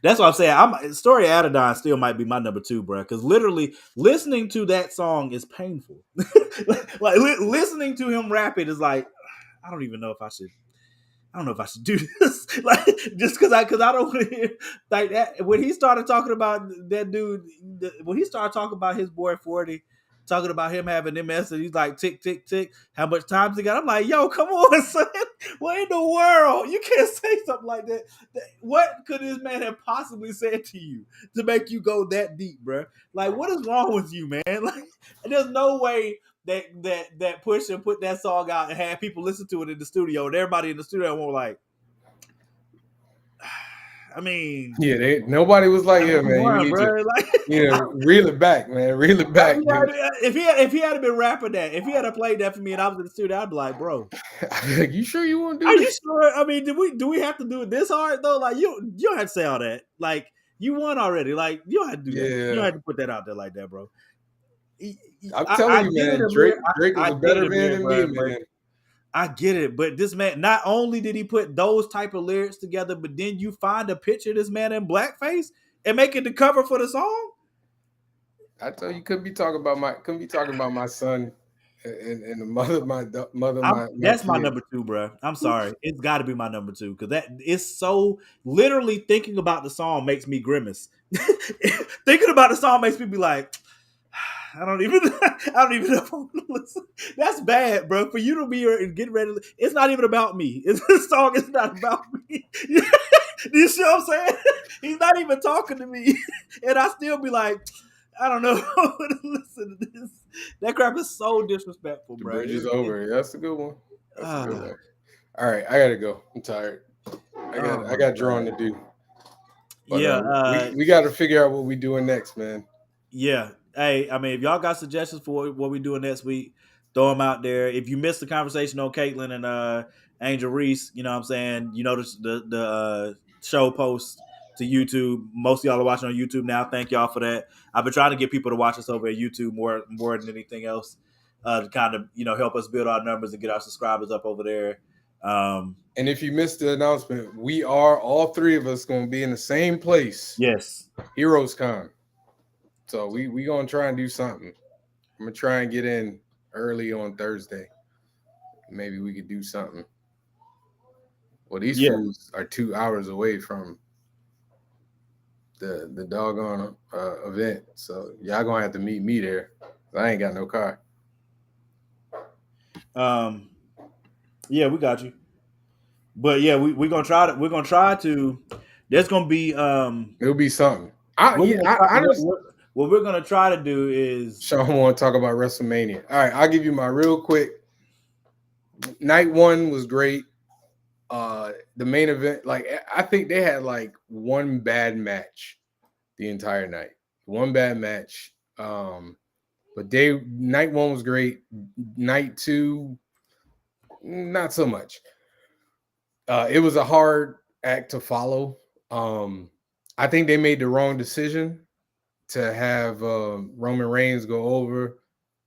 that's what I'm saying. Story of Adidon still might be my number 2, bro. Because literally listening to that song is painful. Like listening to him rap it is like I don't even know if I should. I don't know if I should do this, like just because I don't want to hear like that. When he started talking about that dude, when he started talking about his boy 40, talking about him having MS, and he's like tick tick tick, how much time he got? I'm like, yo, come on, son, what in the world? You can't say something like that. What could this man have possibly said to you to make you go that deep, bro? Like, what is wrong with you, man? Like, there's no way that Pusha put that song out and had people listen to it in the studio, and everybody in the studio were like, I mean, Yeah, nobody was like, yeah, come man, you on, need to, bro. Like, reel it back, man. Reel it back, dude. if he had been rapping that, if he had played that for me and I was in the studio, I'd be like, bro, I'd be like, you sure you want to are do you this? sure? I mean, do we have to do it this hard though? Like, you don't have to say all that. Like, you won already. Like, you don't have to do that. You don't Yeah. have to put that out there like that, bro. I'm I telling you, get it, man, Amir. Drake is I a get it, better man Amir, than me, bro. But man. I get it, but this man, not only did he put those type of lyrics together, but then you find a picture of this man in blackface and make it the cover for the song. I tell you, couldn't be talking about my son and the mother of my That's my kid. number 2, bro. I'm sorry, it's got to be my number 2 because that is so. Literally thinking about the song makes me grimace. Thinking about the song makes me be like, I don't even know if I want to listen. That's bad, bro. For you to be here and get ready, it's not even about me. This song is not about me. You see what I'm saying? He's not even talking to me, and I still be like, I don't know. Listen to this. That crap is so disrespectful, The bro. bridge is over. That's a good one. That's a good Uh, one. All right, I gotta go. I'm tired. oh I my got god. drawing to do. But Yeah. we got to figure out what we doing next, man. Yeah. Hey, I mean, if y'all got suggestions for what we doing next week, throw them out there. If you missed the conversation on Caitlin and Angel Reese, you know what I'm saying? You know the show post to YouTube. Most of y'all are watching on YouTube now. Thank y'all for that. I've been trying to get people to watch us over at YouTube more than anything else, to kind of help us build our numbers and get our subscribers up over there. And if you missed the announcement, we are all 3 of us going to be in the same place. Yes. Heroes Con. So we gonna try and do something. I'm gonna try and get in early on Thursday. Maybe we could do something. Well, these Yeah. fools are 2 hours away from the doggone event, so y'all gonna have to meet me there. I ain't got no car. Yeah, we got you. But yeah, we're gonna try to. We're gonna try to. There's gonna be. It'll be something. What we're gonna try to do is. Sean want to talk about WrestleMania. All right, I'll give you my real quick. Night 1 was great. The main event, like I think they had like one bad match the entire night. One bad match. But night 1 was great. Night 2, not so much. It was a hard act to follow. I think they made the wrong decision to have Roman Reigns go over,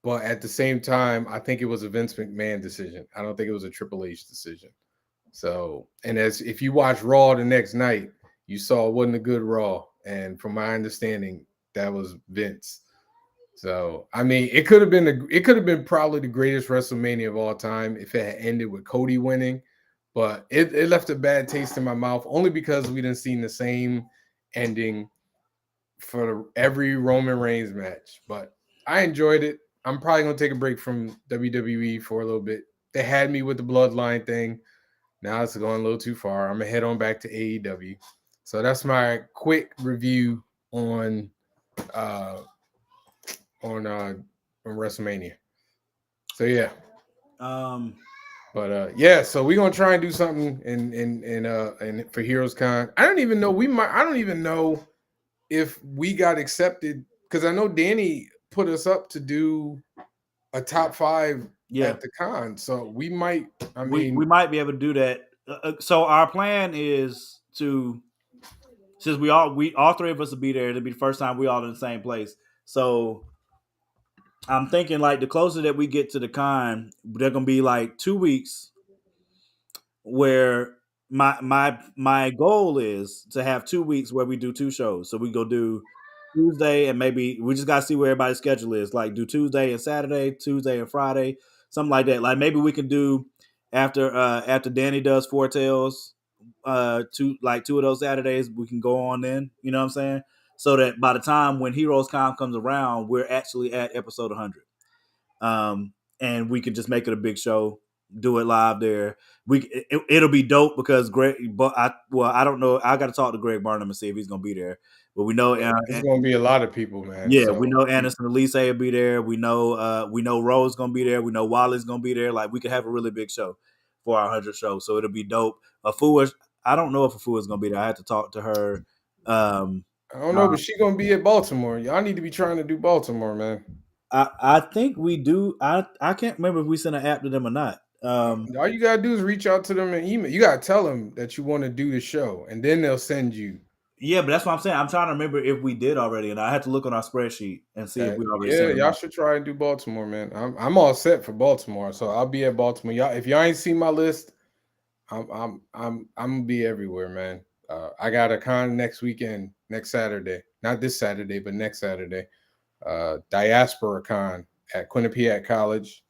but at the same time, I think it was a Vince McMahon decision. I don't think it was a Triple H decision. So, and as if you watch Raw the next night, you saw it wasn't a good Raw, and from my understanding, that was Vince. So, I mean, it could have been probably the greatest WrestleMania of all time if it had ended with Cody winning, but it left a bad taste in my mouth only because we didn't seen the same ending for every Roman Reigns match. But I enjoyed it. I'm probably gonna take a break from WWE for a little bit. They had me with the bloodline thing. Now it's going a little too far. I'm gonna head on back to AEW. So that's my quick review on uh on uh on WrestleMania. So yeah. Um, But yeah, so we're gonna try and do something in for Heroes Con. I don't even know if we got accepted because I know Danny put us up to do a top 5 yeah, at the con. So we might, I we mean, might be able to do that. So our plan is to, since we all three of us will be there. It'll be the first time we all in the same place. So I'm thinking like the closer that we get to the con, they're gonna be like 2 weeks where my goal is to have 2 weeks where we do two shows. So we go do Tuesday and maybe we just gotta see where everybody's schedule is. Like do Tuesday and Saturday, Tuesday and Friday, something like that. Like maybe we can do after Danny does Four Tails, two of those Saturdays we can go on then. You know what I'm saying? So that by the time when Heroes Con comes around, we're actually at episode 100. And we could just make it a big show, do it live there. It'll be dope because I don't know. I got to talk to Greg Barnum and see if he's gonna be there. But we know, it's going to be a lot of people, man. yeah, we So know Anderson Elise will be there. We know Rose gonna be there. We know Wally's gonna be there. Like we could have a really big show for our 100 show. So it'll be dope. I don't know if Afua is gonna be there. I had to talk to her. Um, I don't know, uh, but she going to be at Baltimore. Y'all need to be trying to do Baltimore, man. I think we do. I can't remember if we sent an app to them or not. All you got to do is reach out to them and email. You got to tell them that you want to do the show, and then they'll send you Yeah, but that's what I'm saying. I'm trying to remember if we did already, and I had to look on our spreadsheet and see if that. we already Yeah, sent them y'all out. should try and do Baltimore, man. I'm all set for Baltimore, so I'll be at Baltimore. Y'all, if y'all ain't seen my list, I'm gonna be everywhere, man. I got a con next weekend, next Saturday. Not this Saturday, but next Saturday. Diaspora Con at Quinnipiac College.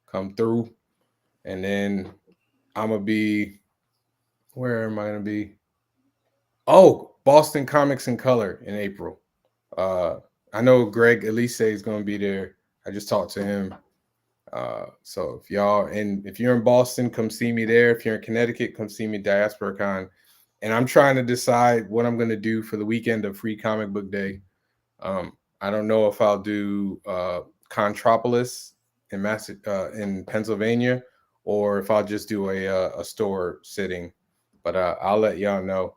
Come through. And then I'm gonna be where am I gonna be? Oh, Boston Comics in Color in April. Uh I know Greg Elise is gonna be there. I just talked to him. So if you're in Boston, come see me there. If you're in Connecticut, come see me Diaspora Con. And I'm trying to decide what I'm gonna do for the weekend of Free Comic Book Day. I don't know if I'll do Contropolis in Pennsylvania, or if I'll just do a store sitting. But I'll let y'all know.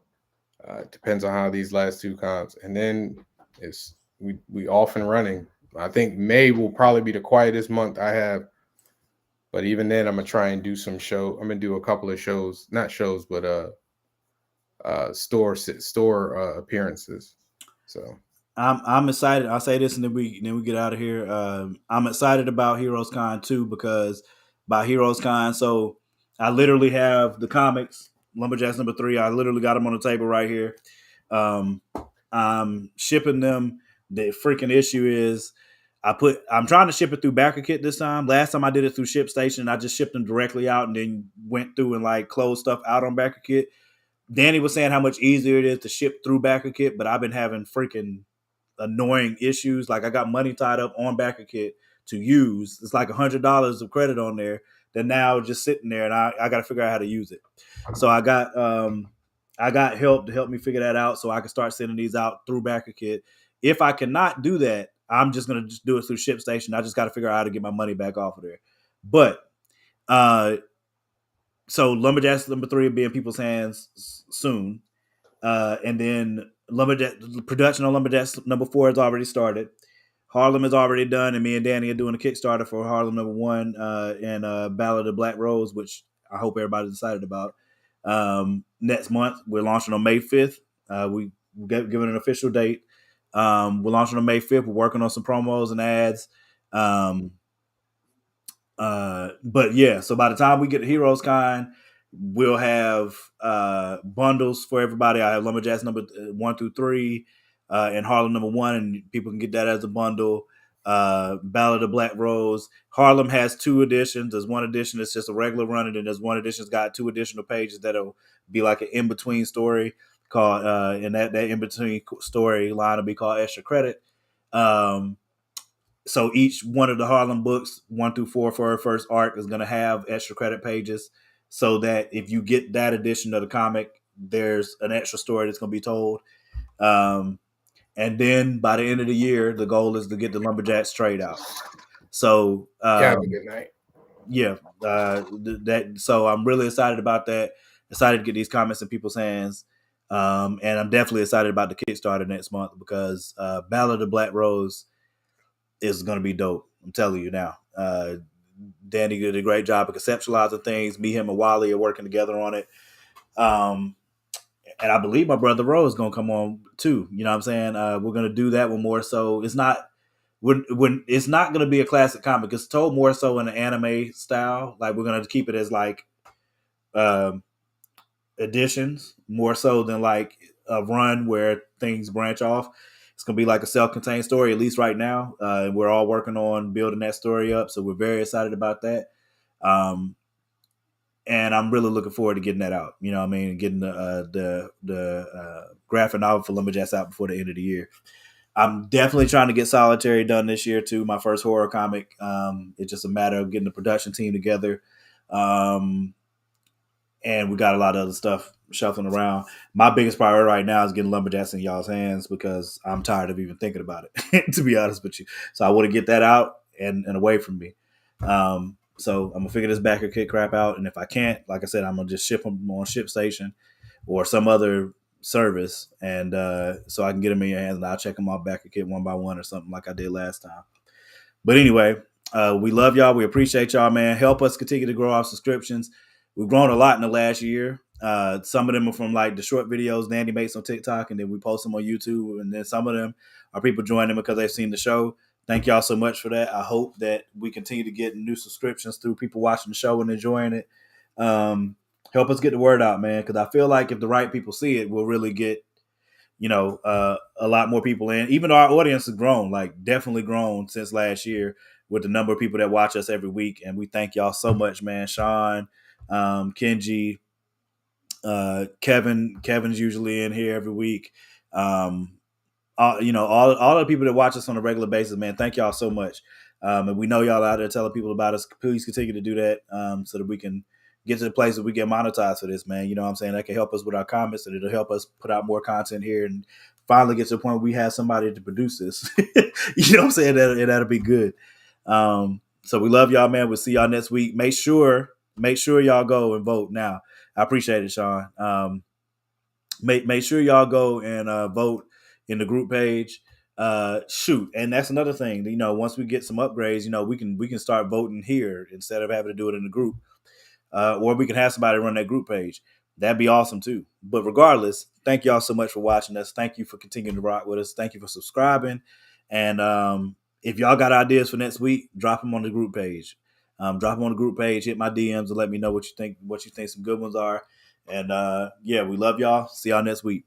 It depends on how these last two cons, and then it's we off and running. I think May will probably be the quietest month I have. But even then, I'm gonna try and do some show. I'm gonna do a couple of shows, not shows, but store appearances. So I'm excited. I'll say this and then we get out of here. I'm excited about Heroes Con too because by Heroes Con, so I literally have the comics Lumberjacks #3. I literally got them on the table right here. Um, I'm shipping them. The freaking issue is I'm trying to ship it through BackerKit this time. Last time I did it through ShipStation, I just shipped them directly out and then went through and like closed stuff out on BackerKit. Danny was saying how much easier it is to ship through BackerKit, but I've been having freaking annoying issues. Like I got money tied up on BackerKit to use. It's like $100 of credit on there that now just sitting there, and I got to figure out how to use it. So I got help to help me figure that out, so I can start sending these out through BackerKit. If I cannot do that, I'm just gonna just do it through ShipStation. I just got to figure out how to get my money back off of there. But uh, so Lumberjacks #3 will be in people's hands soon. And then Lumberjack production on Lumberjacks #4 has already started. Harlem is already done, and me and Danny are doing a Kickstarter for Harlem #1 and Ballad of Black Rose, which I hope everybody's excited about. Next month, we're launching on May 5th. We given an official date. We're launching on May 5th. We're working on some promos and ads. Um, but yeah, so by the time we get to Heroes Con, we'll have bundles for everybody. I have Lumberjacks number 1 through 3, and Harlem number 1, and people can get that as a bundle. Ballad of Black Rose. Harlem has 2 editions. There's one edition that's just a regular run, and then there's one edition that's got 2 additional pages that'll be like an in between story called, and that in between story line will be called Extra Credit. So each one of the Harlem books, 1 through 4 for her first arc, is going to have extra credit pages, so that if you get that edition of the comic, there's an extra story that's going to be told. Um, and then by the end of the year, the goal is to get the Lumberjacks trade out. So Have a good night. yeah, that. So I'm really excited about that. Excited to get these comics in people's hands. And I'm definitely excited about the Kickstarter next month, because Ballad of Black Rose is going to be dope. I'm telling you now. Danny did a great job of conceptualizing things. Me, him, and Wally are working together on it. And I believe my brother Rose is going to come on too. You know what I'm saying? We're going to do that one more so. It's not when it's not going to be a classic comic. It's told more so in an anime style. Like, we're going to keep it as like editions more so than like a run where things branch off. It's going to be like a self-contained story, at least right now. We're all working on building that story up, so we're very excited about that. And I'm really looking forward to getting that out. You know what I mean? Getting the graphic novel for Lumberjacks out before the end of the year. I'm definitely trying to get Solitary done this year too. My first horror comic. It's just a matter of getting the production team together. And we got a lot of other stuff shuffling around. My biggest priority right now is getting Lumberjacks in y'all's hands, because I'm tired of even thinking about it, to be honest with you. So I want to get that out and away from me. So I'm going to figure this backer kit crap out. And if I can't, like I said, I'm going to just ship them on ShipStation or some other service. And so I can get them in your hands, and I'll check them out backer kit one by one or something like I did last time. But anyway, we love y'all. We appreciate y'all, man. Help us continue to grow our subscriptions. We've grown a lot in the last year. Some of them are from like the short videos Danny makes on TikTok, and then we post them on YouTube. And then some of them are people joining because they've seen the show. Thank y'all so much for that. I hope that we continue to get new subscriptions through people watching the show and enjoying it. Help us get the word out, man, because I feel like if the right people see it, we'll really get, a lot more people in. Even though our audience has grown, like definitely grown since last year with the number of people that watch us every week. And we thank y'all so much, man. Sean, Kenji, Kevin's usually in here every week. All the people that watch us on a regular basis, man, thank y'all so much. And we know y'all out there telling people about us. Please continue to do that, so that we can get to the place that we get monetized for this, man. You know what I'm saying? That can help us with our comments, and it'll help us put out more content here, and finally get to the point where we have somebody to produce this. You know what I'm saying? That'll be good. So we love y'all, man. We'll see y'all next week. Make sure y'all go and vote now. I appreciate it, Sean. Make sure y'all go and vote in the group page. And that's another thing. Once we get some upgrades, we can start voting here instead of having to do it in the group. Or we can have somebody run that group page. That'd be awesome too. But regardless, thank y'all so much for watching us. Thank you for continuing to rock with us. Thank you for subscribing. And if y'all got ideas for next week, drop them on the group page. Drop them on the group page. Hit my DMs and let me know what you think some good ones are. And we love y'all. See y'all next week.